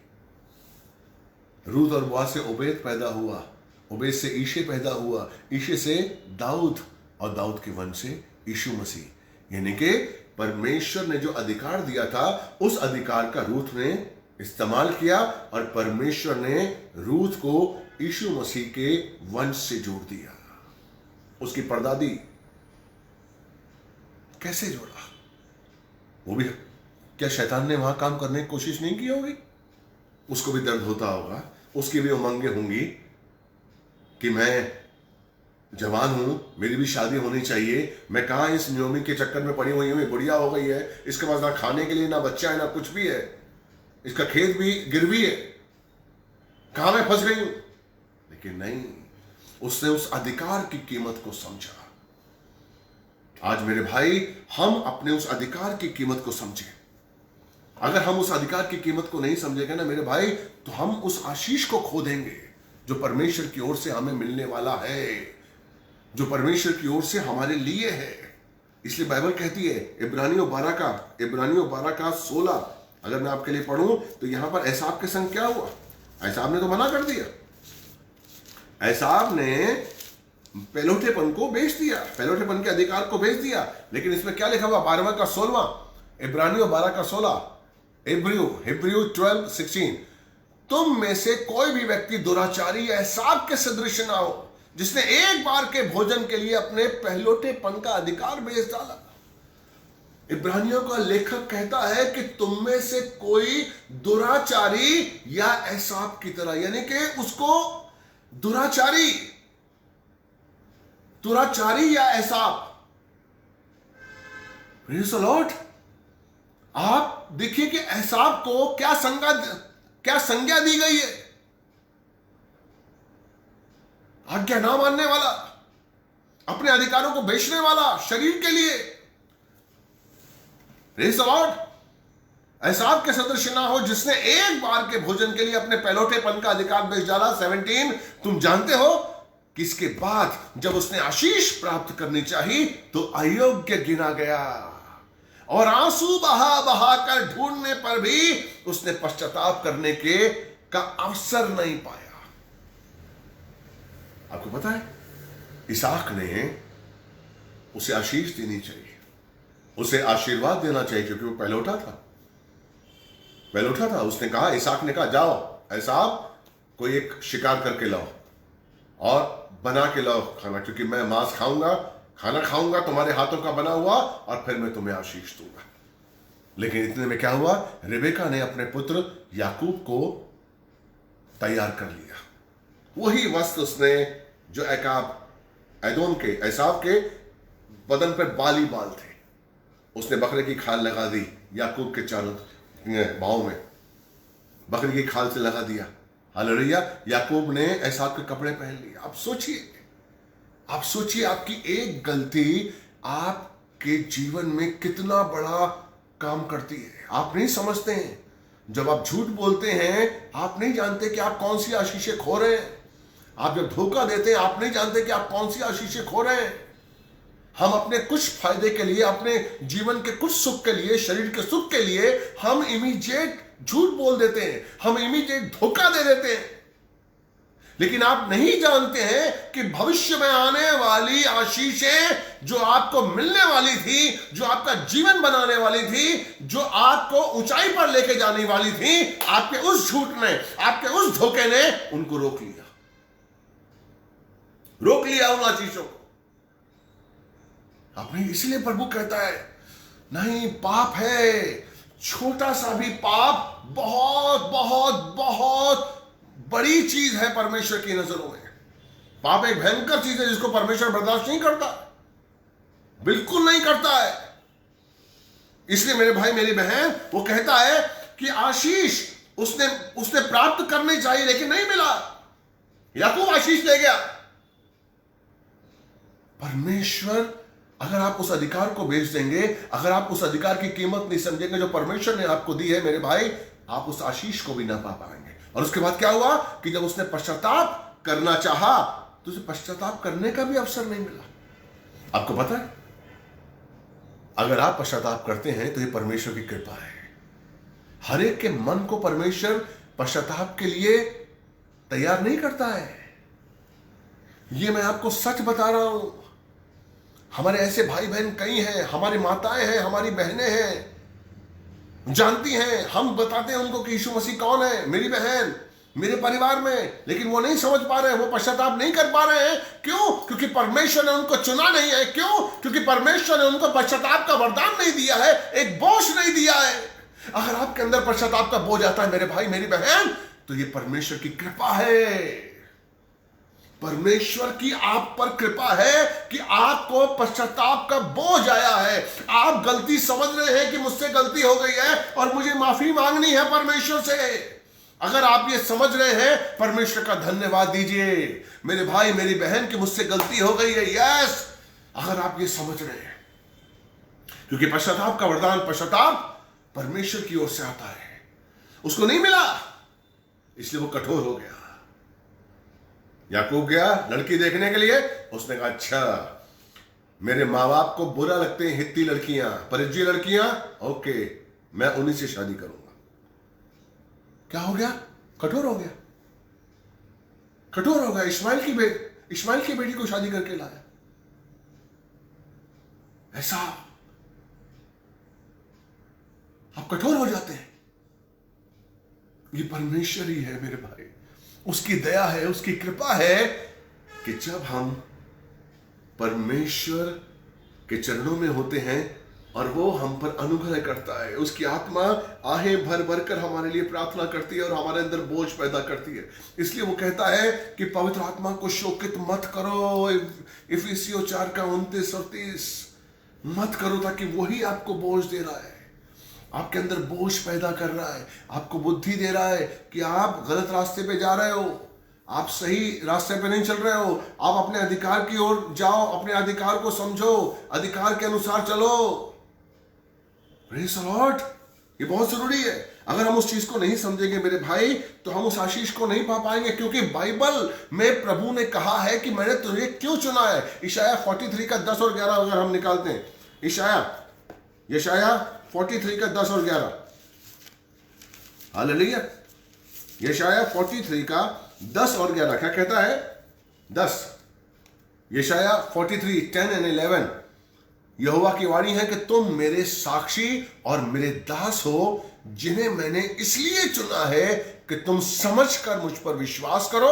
रूत और बोआज से ओबेद पैदा हुआ, ओबेद से ईशे पैदा हुआ, ईशे से दाऊद, और दाऊद के वंश से यीशु मसीह। यानी कि परमेश्वर ने जो अधिकार दिया था उस अधिकार का रूत ने इस्तेमाल किया, और परमेश्वर ने रूत को यीशु मसीह के वंश से जोड़ दिया। उसकी परदादी कैसे जोड़ा? वो भी क्या शैतान ने वहां काम करने की कोशिश नहीं की होगी? उसको भी दर्द होता होगा, उसकी भी उमंगें होंगी कि मैं जवान हूं, मेरी भी शादी होनी चाहिए, मैं कहां इस न्योमी के चक्कर में पड़ी हुई हूं, बुढ़िया हो गई है, इसके पास ना खाने के लिए ना बच्चा है ना कुछ भी है, इसका खेत भी गिरवी है, कहां मैं फंस गई हूं। लेकिन नहीं, उसने उस अधिकार की कीमत को समझा। आज मेरे भाई, हम अपने उस अधिकार की कीमत को समझें। अगर हम उस अधिकार की कीमत को नहीं समझेंगे ना मेरे भाई, तो हम उस आशीष को खो देंगे जो परमेश्वर की ओर से हमें मिलने वाला है, जो परमेश्वर की ओर से हमारे लिए है। इसलिए बाइबल कहती है इब्रानियों 12 का 16, अगर मैं आपके लिए पढ़ूं तो यहां पर एसाव के संग क्या हुआ? एसाव ने तो मना कर दिया, एसाव ने पहलौठेपन को बेच दिया, पहलौठेपन के अधिकार को बेच दिया। लेकिन इसमें क्या लिखा हुआ? 12 का 16, इब्रानियों 12 का 16, हिब्रू 12:16, तुम में से कोई भी व्यक्ति दुराचारी या एसाव के सदृश ना हो, जिसने एक बार के भोजन के लिए अपने पहलौठेपन का अधिकार बेच डाला। इब्रानियों का लेखक कहता है कि तुम में से कोई दुराचारी या एसाव की तरह, यानी कि उसको दुराचारी या एसाव। Praise the Lord. आप देखिए कि एसाव को क्या संज्ञा दी गई है? आज्ञा ना मानने वाला, अपने अधिकारों को बेचने वाला शरीर के लिए। Praise the Lord. एसाव के सदृश ना हो, जिसने एक बार के भोजन के लिए अपने पहलौठेपन का अधिकार बेच डाला। 17, तुम जानते हो कि इसके बाद जब उसने आशीष प्राप्त करनी चाहिए तो अयोग्य गिना गया, और आंसू बहा कर ढूंढने पर भी उसने पश्चाताप करने का अवसर नहीं पाया। आपको पता है, इसहाक ने उसे आशीष देनी चाहिए, उसे आशीर्वाद देना चाहिए, क्योंकि वो पहलौठा था। उसने कहा, इसहाक ने कहा, जाओ एसाव, कोई एक शिकार करके लाओ और बना के लाओ खाना, क्योंकि मैं मांस खाना खाऊंगा तुम्हारे हाथों का बना हुआ, और फिर मैं तुम्हें आशीष दूंगा। लेकिन इतने में क्या हुआ? रिबेका ने अपने पुत्र याकूब को तैयार कर लिया। वही वस्त्र उसने जो एसाव के बदन पर बाल थे, उसने बकरे की खाल लगा दी याकूब के चारों बाहों में, बकरी की खाल से लगा दिया। हालेलुया। याकूब ने एसाव के कपड़े पहन लिए। आप सोचिए आपकी एक गलती आपके जीवन में कितना बड़ा काम करती है। आप नहीं समझते हैं, जब आप झूठ बोलते हैं आप नहीं जानते कि आप कौन सी आशीषें खो रहे हैं। आप जब धोखा देते हैं आप नहीं जानते कि आप कौन सी आशीषें खो रहे हैं। हम अपने कुछ फायदे के लिए, अपने जीवन के कुछ सुख के लिए, शरीर के सुख के लिए हम इमीडिएट झूठ बोल देते हैं, हम इमीडिएट धोखा दे देते हैं। लेकिन आप नहीं जानते हैं कि भविष्य में आने वाली आशीषें जो आपको मिलने वाली थी, जो आपका जीवन बनाने वाली थी, जो आपको ऊंचाई पर लेके जाने वाली थी, आपके उस झूठ ने, आपके उस धोखे ने उनको रोक लिया उन आशीषों को। आपने, इसलिए प्रभु कहता है, नहीं, पाप है, छोटा सा भी पाप बहुत बहुत बहुत बड़ी चीज है परमेश्वर की नजरों में। पाप एक भयंकर चीज है जिसको परमेश्वर बर्दाश्त नहीं करता, बिल्कुल नहीं करता है। इसलिए मेरे भाई मेरी बहन, वो कहता है कि आशीष उसने प्राप्त करनी चाहिए, लेकिन नहीं मिला। याकूब आशीष ले गया। परमेश्वर, अगर आप उस अधिकार को बेच देंगे, अगर आप उस अधिकार की कीमत नहीं समझेंगे जो परमेश्वर ने आपको दी है मेरे भाई, आप उस आशीष को भी ना पा पाएंगे। और उसके बाद क्या हुआ कि जब उसने पश्चाताप करना चाहा तो उसे पश्चाताप करने का भी अवसर नहीं मिला। आपको पता है, अगर आप पश्चाताप करते हैं तो ये परमेश्वर की कृपा है। हर एक के मन को परमेश्वर पश्चाताप के लिए तैयार नहीं करता है। ये मैं आपको सच बता रहा हूं। हमारे ऐसे भाई बहन कई हैं, हमारी माताएं हैं, हमारी बहनें हैं, जानती हैं, हम बताते हैं उनको कि यीशु मसीह कौन है, मेरी बहन, मेरे परिवार में, लेकिन वो नहीं समझ पा रहे हैं, वो पश्चाताप नहीं कर पा रहे हैं। क्यों? क्योंकि परमेश्वर ने उनको चुना नहीं है। क्यों? क्योंकि परमेश्वर ने उनको पश्चाताप का वरदान नहीं दिया है, एक बोझ नहीं दिया है। अगर आपके अंदर पश्चाताप का बोझ आता है मेरे भाई मेरी बहन, तो ये परमेश्वर की कृपा है। परमेश्वर की आप पर कृपा है कि आपको पश्चाताप का बोझ आया है। आप गलती समझ रहे हैं कि मुझसे गलती हो गई है और मुझे माफी मांगनी है परमेश्वर से। अगर आप ये समझ रहे हैं, परमेश्वर का धन्यवाद दीजिए मेरे भाई मेरी बहन कि मुझसे गलती हो गई है। यस, अगर आप ये समझ रहे हैं, क्योंकि पश्चाताप का वरदान, पश्चाताप परमेश्वर की ओर से आता है। उसको नहीं मिला, इसलिए वो कठोर हो गया। याकूब गया लड़की देखने के लिए, उसने कहा अच्छा मेरे माँ बाप को बुरा लगते हैं हित्ती लड़कियां, परिज्जी लड़कियां, ओके मैं उन्हीं से शादी करूंगा। क्या हो गया? कठोर हो गया, कठोर हो गया। इस्माइल की बेटी को शादी करके लाया। ऐसा आप कठोर हो जाते हैं। ये परमेश्वर ही है मेरे भाई, उसकी दया है, उसकी कृपा है कि जब हम परमेश्वर के चरणों में होते हैं और वो हम पर अनुग्रह करता है, उसकी आत्मा आहें भर भर कर हमारे लिए प्रार्थना करती है और हमारे अंदर बोझ पैदा करती है। इसलिए वो कहता है कि पवित्र आत्मा को शोकित मत करो, इफिसियों 4:29-30 मत करो, ताकि वही आपको बोझ दे रहा है, आपके अंदर बोझ पैदा कर रहा है, आपको बुद्धि दे रहा है कि आप गलत रास्ते पे जा रहे हो, आप सही रास्ते पे नहीं चल रहे हो। आप अपने अधिकार की ओर जाओ, अपने अधिकार को समझो, अधिकार के अनुसार चलो। प्रेज़ द लॉर्ड, ये बहुत जरूरी है। अगर हम उस चीज को नहीं समझेंगे मेरे भाई, तो हम उस आशीष को नहीं पा पाएंगे, क्योंकि बाइबल में प्रभु ने कहा है कि मैंने तुझे क्यों चुना है। इशाया 43:10 और 11 अगर हम निकालते हैं, यशाया 43:10 और 11, हालेलुया। यशाया 43:10 और 11 क्या कहता है? 10, यशाया 43:10-11, यहोवा की वाणी है कि तुम मेरे साक्षी और मेरे दास हो, जिन्हें मैंने इसलिए चुना है कि तुम समझकर मुझ पर विश्वास करो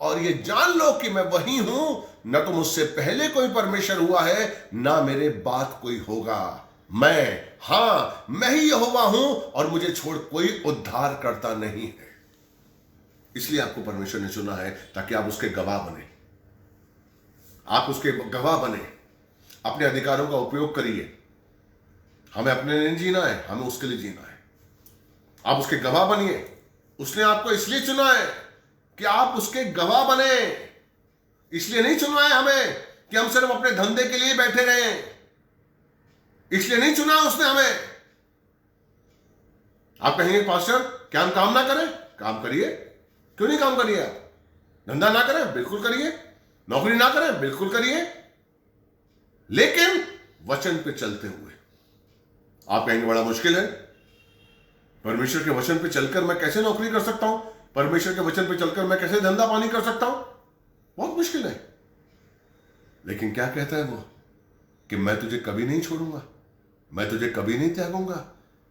और ये जान लो कि मैं वही हूं, न तो मुझसे पहले कोई परमेश्वर हुआ है, ना मेरे बाद कोई होगा। मैं ही यहोवा हूं और मुझे छोड़ कोई उद्धार करता नहीं है। इसलिए आपको परमेश्वर ने चुना है ताकि आप उसके गवाह बने, आप उसके गवाह बने, अपने अधिकारों का उपयोग करिए। हमें अपने लिए जीना है, हमें उसके लिए जीना है। आप उसके गवाह बनिए। उसने आपको इसलिए चुना है कि आप उसके गवाह बने। इसलिए नहीं चुना है हमें कि हम सिर्फ अपने धंधे के लिए बैठे रहें। इसलिए नहीं चुना उसने हमें। आप कहेंगे पास्टर क्या हम काम ना करें? काम करिए। क्यों नहीं काम करिए? आप धंधा ना करें? बिल्कुल करिए। नौकरी ना करें? बिल्कुल करिए, लेकिन वचन पे चलते हुए। आप कहेंगे बड़ा मुश्किल है, परमेश्वर के वचन पे चलकर मैं कैसे नौकरी कर सकता हूं, परमेश्वर के वचन पे चलकर मैं कैसे धंधा पानी कर सकता हूं? बहुत मुश्किल है। लेकिन क्या कहता है वो कि मैं तुझे कभी नहीं छोड़ूंगा, मैं तुझे कभी नहीं त्यागूंगा,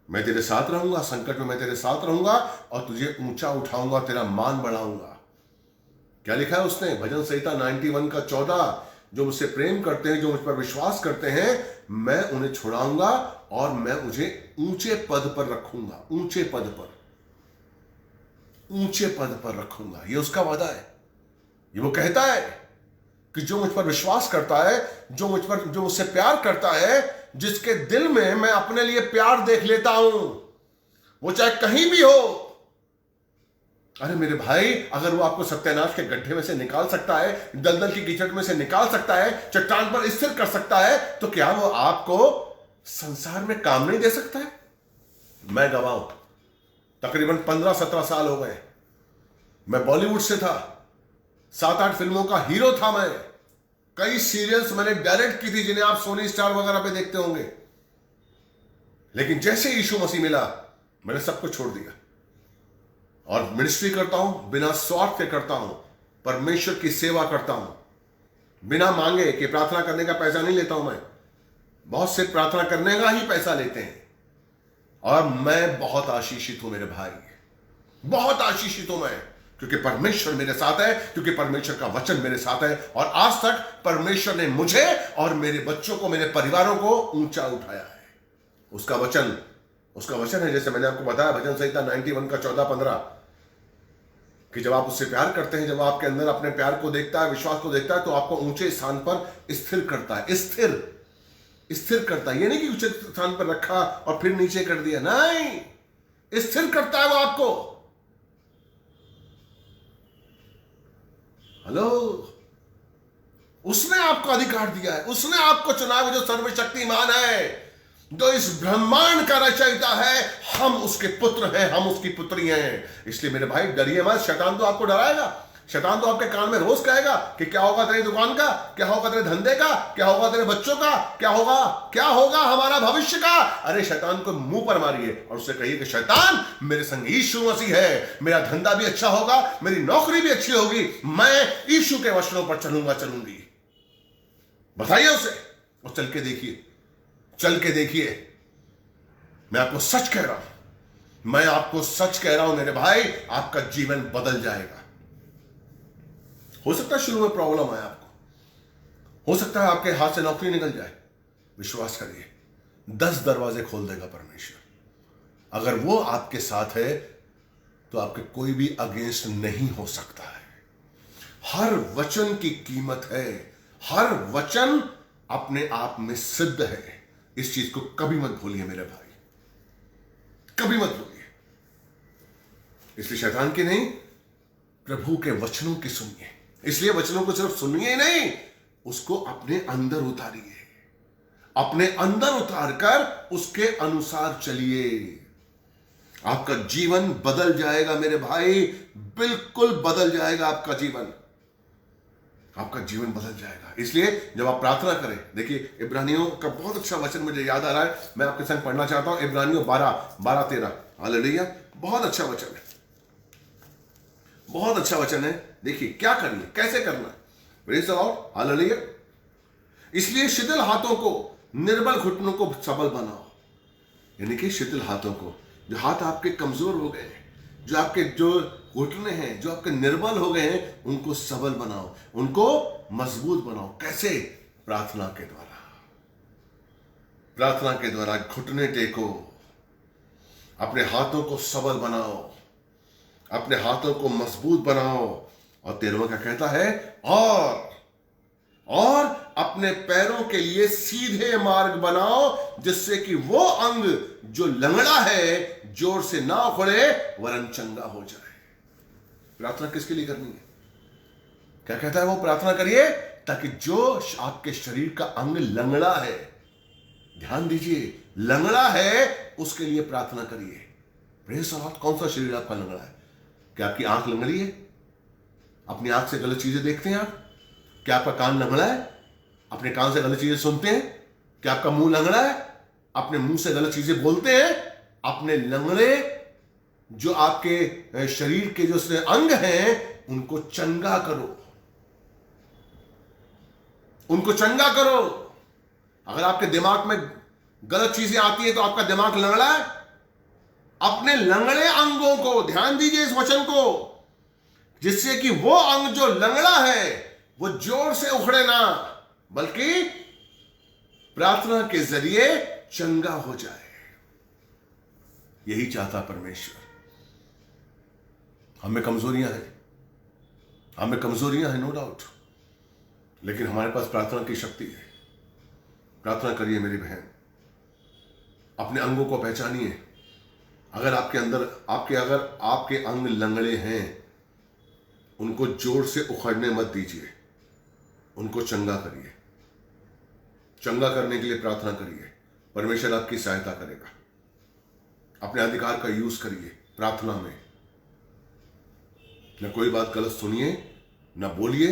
मैं तेरे साथ रहूंगा, संकट में मैं तेरे साथ रहूंगा और तुझे ऊंचा उठाऊंगा, तेरा मान बढ़ाऊंगा। क्या लिखा है उसने? भजन संहिता 91:14, जो मुझसे प्रेम करते हैं, जो मुझ पर विश्वास करते हैं, मैं उन्हें छुड़ाऊंगा और मैं उन्हें ऊंचे पद पर रखूंगा। ऊंचे पद पर, ऊंचे पद पर रखूंगा। ये उसका वादा है। ये वो कहता है कि जो मुझ पर विश्वास करता है, जो मुझसे प्यार करता है, जिसके दिल में मैं अपने लिए प्यार देख लेता हूं, वो चाहे कहीं भी हो। अरे मेरे भाई, अगर वो आपको सत्यानाश के गड्ढे में से निकाल सकता है, दलदल की कीचड़ में से निकाल सकता है, चट्टान पर स्थिर कर सकता है, तो क्या वो आपको संसार में काम नहीं दे सकता है? मैं गवाह हूं। तकरीबन 15-17 साल हो गए। मैं बॉलीवुड से था, 7-8 फिल्मों का हीरो था मैं। कई सीरियल्स मैंने डायरेक्ट की थी, जिन्हें आप सोनी स्टार वगैरह पे देखते होंगे। लेकिन जैसे यीशु मसीह मिला, मैंने सब कुछ छोड़ दिया। और मिनिस्ट्री करता हूं, बिना स्वार्थ के करता हूं, परमेश्वर की सेवा करता हूं, बिना मांगे कि प्रार्थना करने का पैसा नहीं लेता हूं मैं। बहुत से प्रार्थना करने का ही पैसा लेते हैं। और मैं बहुत आशीषित हूं मेरे भाई, बहुत आशीषित हूं मैं, क्योंकि परमेश्वर मेरे साथ है, क्योंकि परमेश्वर का वचन मेरे साथ है। और आज तक परमेश्वर ने मुझे और मेरे बच्चों को, मेरे परिवारों को ऊंचा उठाया है। उसका वचन है, जैसे मैंने आपको बताया भजन संहिता 91 का 14-15, कि जब आप उससे प्यार करते हैं, जब आपके अंदर अपने प्यार को देखता है, विश्वास को देखता है, तो आपको ऊंचे स्थान पर स्थिर करता है। स्थिर करता है, ये नहीं कि ऊंचे स्थान पर रखा और फिर नीचे कर दिया, नहीं, स्थिर करता है वो आपको। हेलो, उसने आपको अधिकार दिया है, उसने आपको चुना है, जो सर्वशक्तिमान है, जो इस ब्रह्मांड का रचयिता है। हम उसके पुत्र हैं, हम उसकी पुत्री हैं। इसलिए मेरे भाई डरिए मत। शैतान तो आपको डराएगा, शैतान तो आपके कान में रोज कहेगा कि क्या होगा तेरी दुकान का, क्या होगा तेरे धंधे का, क्या होगा तेरे बच्चों का, क्या होगा हमारा भविष्य का। अरे शैतान को मुंह पर मारिए और उससे कहिए कि शैतान, मेरे संग यीशु मसीह है, मेरा धंधा भी अच्छा होगा, मेरी नौकरी भी अच्छी होगी, मैं यीशु के वचनों पर चलूंगी। बताइए उसे, और चल के देखिए। मैं आपको सच कह रहा हूं मेरे भाई, आपका जीवन बदल जाएगा। हो सकता है शुरू में प्रॉब्लम आए आपको, हो सकता है आपके हाथ से नौकरी निकल जाए। विश्वास करिए, 10 दरवाजे खोल देगा परमेश्वर। अगर वो आपके साथ है तो आपके कोई भी अगेंस्ट नहीं हो सकता है। हर वचन की कीमत है, हर वचन अपने आप में सिद्ध है। इस चीज को कभी मत भूलिए मेरे भाई, कभी मत भूलिए। इसलिए शैतान की नहीं, प्रभु के वचनों की सुनिए। इसलिए वचनों को सिर्फ सुनिए ही नहीं, उसको अपने अंदर उतारिए, अपने अंदर उतारकर उसके अनुसार चलिए। आपका जीवन बदल जाएगा मेरे भाई, बिल्कुल बदल जाएगा आपका जीवन, आपका जीवन बदल जाएगा। इसलिए जब आप प्रार्थना करें, देखिए इब्रानियों का बहुत अच्छा वचन मुझे याद आ रहा है, मैं आपके संग पढ़ना चाहता हूं। इब्रानियों 12-13, हालेलुया, बहुत अच्छा वचन है, बहुत अच्छा वचन है। देखिए क्या करिए, कैसे करना है, प्रेज़ द लॉर्ड, हालेलुया। इसलिए शिथिल हाथों को, निर्बल घुटनों को सबल बनाओ। यानी कि शिथिल हाथों को, जो हाथ आपके कमजोर हो गए हैं, जो आपके जो घुटने हैं, जो आपके निर्बल हो गए हैं, उनको सबल बनाओ, उनको मजबूत बनाओ। कैसे? प्रार्थना के द्वारा, प्रार्थना के द्वारा घुटने टेको, अपने हाथों को सबल बनाओ, अपने हाथों को मजबूत बनाओ। और 13वां क्या कहता है? और अपने पैरों के लिए सीधे मार्ग बनाओ, जिससे कि वो अंग जो लंगड़ा है जोर से ना उखड़े वरन चंगा हो जाए। प्रार्थना किसके लिए करनी है? क्या कहता है वो? प्रार्थना करिए ताकि जो आपके शरीर का अंग लंगड़ा है, ध्यान दीजिए, लंगड़ा है, उसके लिए प्रार्थना करिए। Praise the Lord. कौन सा शरीर आपका लंगड़ा है? क्या आपकी आंख लंगड़ी है? अपनी आंख से गलत चीजें देखते हैं आप? क्या आपका कान लंगड़ा है? अपने कान से गलत चीजें सुनते हैं? क्या आपका मुंह लंगड़ा है? अपने मुंह से गलत चीजें बोलते हैं? अपने लंगड़े जो आपके शरीर के जो अंग हैं, उनको चंगा करो, उनको चंगा करो। अगर आपके दिमाग में गलत चीजें आती है तो आपका दिमाग लंगड़ा है। अपने लंगड़े अंगों को, ध्यान दीजिए इस वचन को, जिससे कि वो अंग जो लंगड़ा है वो जोर से उखड़े ना, बल्कि प्रार्थना के जरिए चंगा हो जाए। यही चाहता परमेश्वर। हमें कमजोरियां हैं, नो डाउट, लेकिन हमारे पास प्रार्थना की शक्ति है। प्रार्थना करिए मेरी बहन, अपने अंगों को पहचानिए। अगर आपके अंग लंगड़े हैं, उनको जोर से उखड़ने मत दीजिए, उनको चंगा करिए। चंगा करने के लिए प्रार्थना करिए, परमेश्वर आपकी सहायता करेगा। अपने अधिकार का यूज करिए प्रार्थना में। न कोई बात गलत सुनिए, न बोलिए,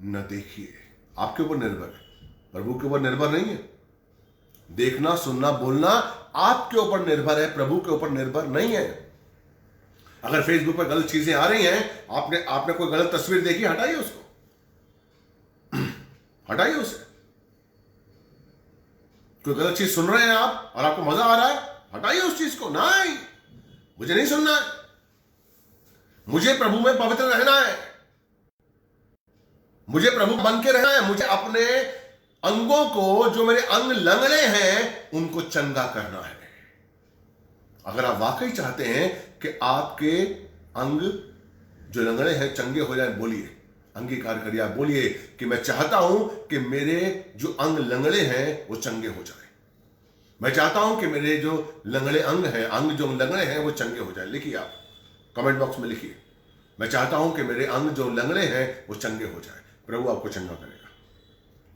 न देखिए। आपके ऊपर निर्भर है, प्रभु के ऊपर निर्भर नहीं है। देखना, सुनना, बोलना आपके ऊपर निर्भर है, प्रभु के ऊपर निर्भर नहीं है। अगर फेसबुक पर गलत चीजें आ रही हैं, आपने कोई गलत तस्वीर देखी, हटाइए उसको, हटाइए उसे। कोई गलत चीज सुन रहे हैं आप और आपको मजा आ रहा है, हटाइए उस चीज को। नहीं, मुझे नहीं सुनना है, मुझे प्रभु में पवित्र रहना है, मुझे प्रभु बन के रहना है, मुझे अपने अंगों को, जो मेरे अंग लंगड़े हैं, उनको चंगा करना है। अगर आप वाकई चाहते हैं कि आपके अंग जो लंगड़े हैं चंगे हो जाए, बोलिए, अंगीकार करिए, आप बोलिए कि मैं चाहता हूं कि मेरे जो अंग लंगड़े हैं वो चंगे हो जाए। मैं चाहता हूं कि मेरे जो लंगड़े अंग हैं, अंग जो लंगड़े हैं वो चंगे हो जाए। लिखिए, आप कमेंट बॉक्स में लिखिए, मैं चाहता हूं कि मेरे अंग जो लंगड़े हैं वो चंगे हो जाए। प्रभु आपको चंगा करेगा।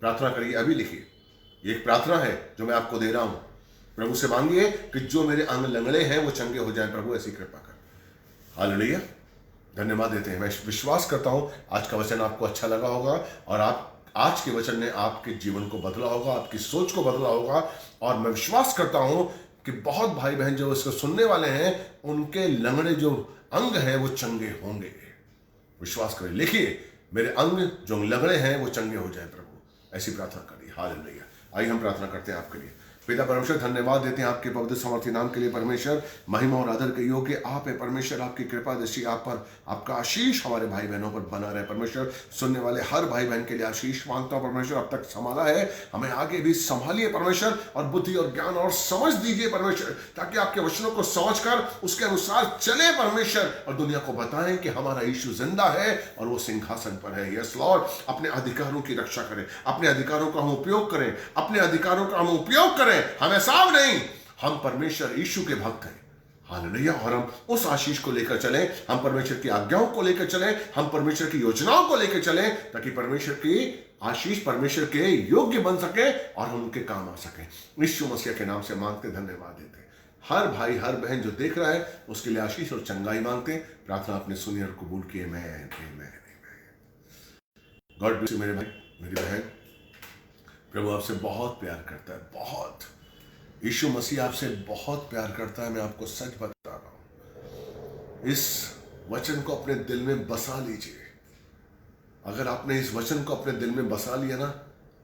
प्रार्थना करिए, अभी लिखिए। ये एक प्रार्थना है जो मैं आपको दे रहा हूं। प्रभु से मांगिए कि जो मेरे अंग लंगड़े हैं वो चंगे हो जाए। प्रभु ऐसी कृपा कर। हालेलुया, धन्यवाद देते हैं। मैं विश्वास करता हूं आज का वचन आपको अच्छा लगा होगा और आप आज के वचन ने आपके जीवन को बदला होगा, आपकी सोच को बदला होगा। और मैं विश्वास करता हूं कि बहुत भाई बहन जो इसको सुनने वाले हैं, उनके लंगड़े जो अंग हैं वो चंगे होंगे। विश्वास करिए, लिखिए, मेरे अंग जो लंगड़े हैं वो चंगे हो जाए। प्रभु ऐसी प्रार्थना करिए। हालेलुया। आइए हम प्रार्थना करते हैं आपके लिए। पिता परमेश्वर, धन्यवाद देते हैं आपके पवित्र सामर्थी नाम के लिए। परमेश्वर, महिमा और आदर के योग्य आप है। परमेश्वर, आपकी कृपा दृष्टि आप पर, आपका आशीष हमारे भाई बहनों पर बना रहे। परमेश्वर, सुनने वाले हर भाई बहन के लिए आशीष मांगता हूं। परमेश्वर, अब तक संभाला है, हमें आगे भी संभालिए परमेश्वर, और बुद्धि और ज्ञान और समझ दीजिए परमेश्वर, ताकि आपके वचनों को समझकर उसके अनुसार चले परमेश्वर, और दुनिया को बताएं कि हमारा यीशु जिंदा है और वो सिंहासन पर है। यस लॉर्ड, अपने अधिकारों की रक्षा करें, अपने अधिकारों का हम उपयोग करें, अपने अधिकारों का हम उपयोग करें। हम ऐसा नहीं, हम परमेश्वर यीशु के भक्त हैं। हालेलुया। और हम उस आशीष को लेकर चलें, हम परमेश्वर की आज्ञाओं को लेकर चलें, हम परमेश्वर की योजनाओं को लेकर चलें, ताकि परमेश्वर की आशीष परमेश्वर के योग्य बन सके और हम उनके काम आ सके। यीशु मसीह के नाम से मांगते, धन्यवाद देते। हर भाई हर बहन जो देख रहा है उसके लिए आशीष और चंगाई मांगते। प्रार्थना आपने सुनी और कबूल किए। मैं गॉड ब्लेस यू मेरे भाई, मेरी बहन। प्रभु आपसे बहुत प्यार करता है, बहुत। यीशु मसीह आपसे बहुत प्यार करता है। मैं आपको सच बता रहा हूं। इस वचन को अपने दिल में बसा लीजिए। अगर आपने इस वचन को अपने दिल में बसा लिया ना,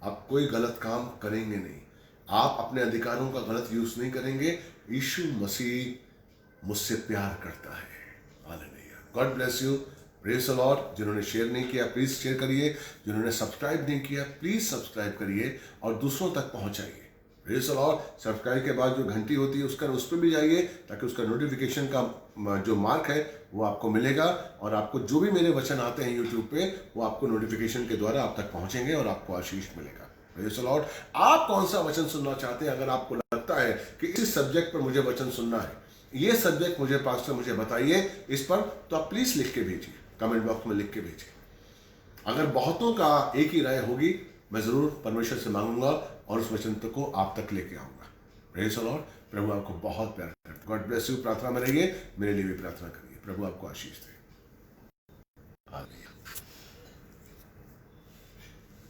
आप कोई गलत काम करेंगे नहीं, आप अपने अधिकारों का गलत यूज नहीं करेंगे। यीशु मसीह मुझसे प्यार करता है। Hallelujah. God bless you. Praise the Lord. जिन्होंने शेयर नहीं किया प्लीज शेयर करिए, जिन्होंने सब्सक्राइब नहीं किया प्लीज सब्सक्राइब करिए और दूसरों तक पहुंचाइए। Praise the Lord. सब्सक्राइब के बाद जो घंटी होती है उस पर भी जाइए, ताकि उसका नोटिफिकेशन का जो मार्क है वो आपको मिलेगा, और आपको जो भी मेरे वचन आते हैं यूट्यूब पे वो आपको नोटिफिकेशन के द्वारा आप तक पहुंचेंगे और आपको आशीष मिलेगा। Praise the Lord. आप कौन सा वचन सुनना चाहते हैं? अगर आपको लगता है कि इस सब्जेक्ट पर मुझे वचन सुनना है, ये सब्जेक्ट मुझे पास्टर मुझे बताइए इस पर, तो आप प्लीज लिख के भेजिए, कमेंट बॉक्स में लिख के भेजिए। अगर बहुतों का एक ही राय होगी, मैं जरूर परमेश्वर से मांगूंगा और उस वचन को आप तक लेके आऊंगा। Praise the Lord. प्रभु आपको बहुत प्यार करता है। God bless you. प्रार्थना में रहिए, मेरे लिए भी प्रार्थना करिए। प्रभु आपको आशीष दे। आमीन।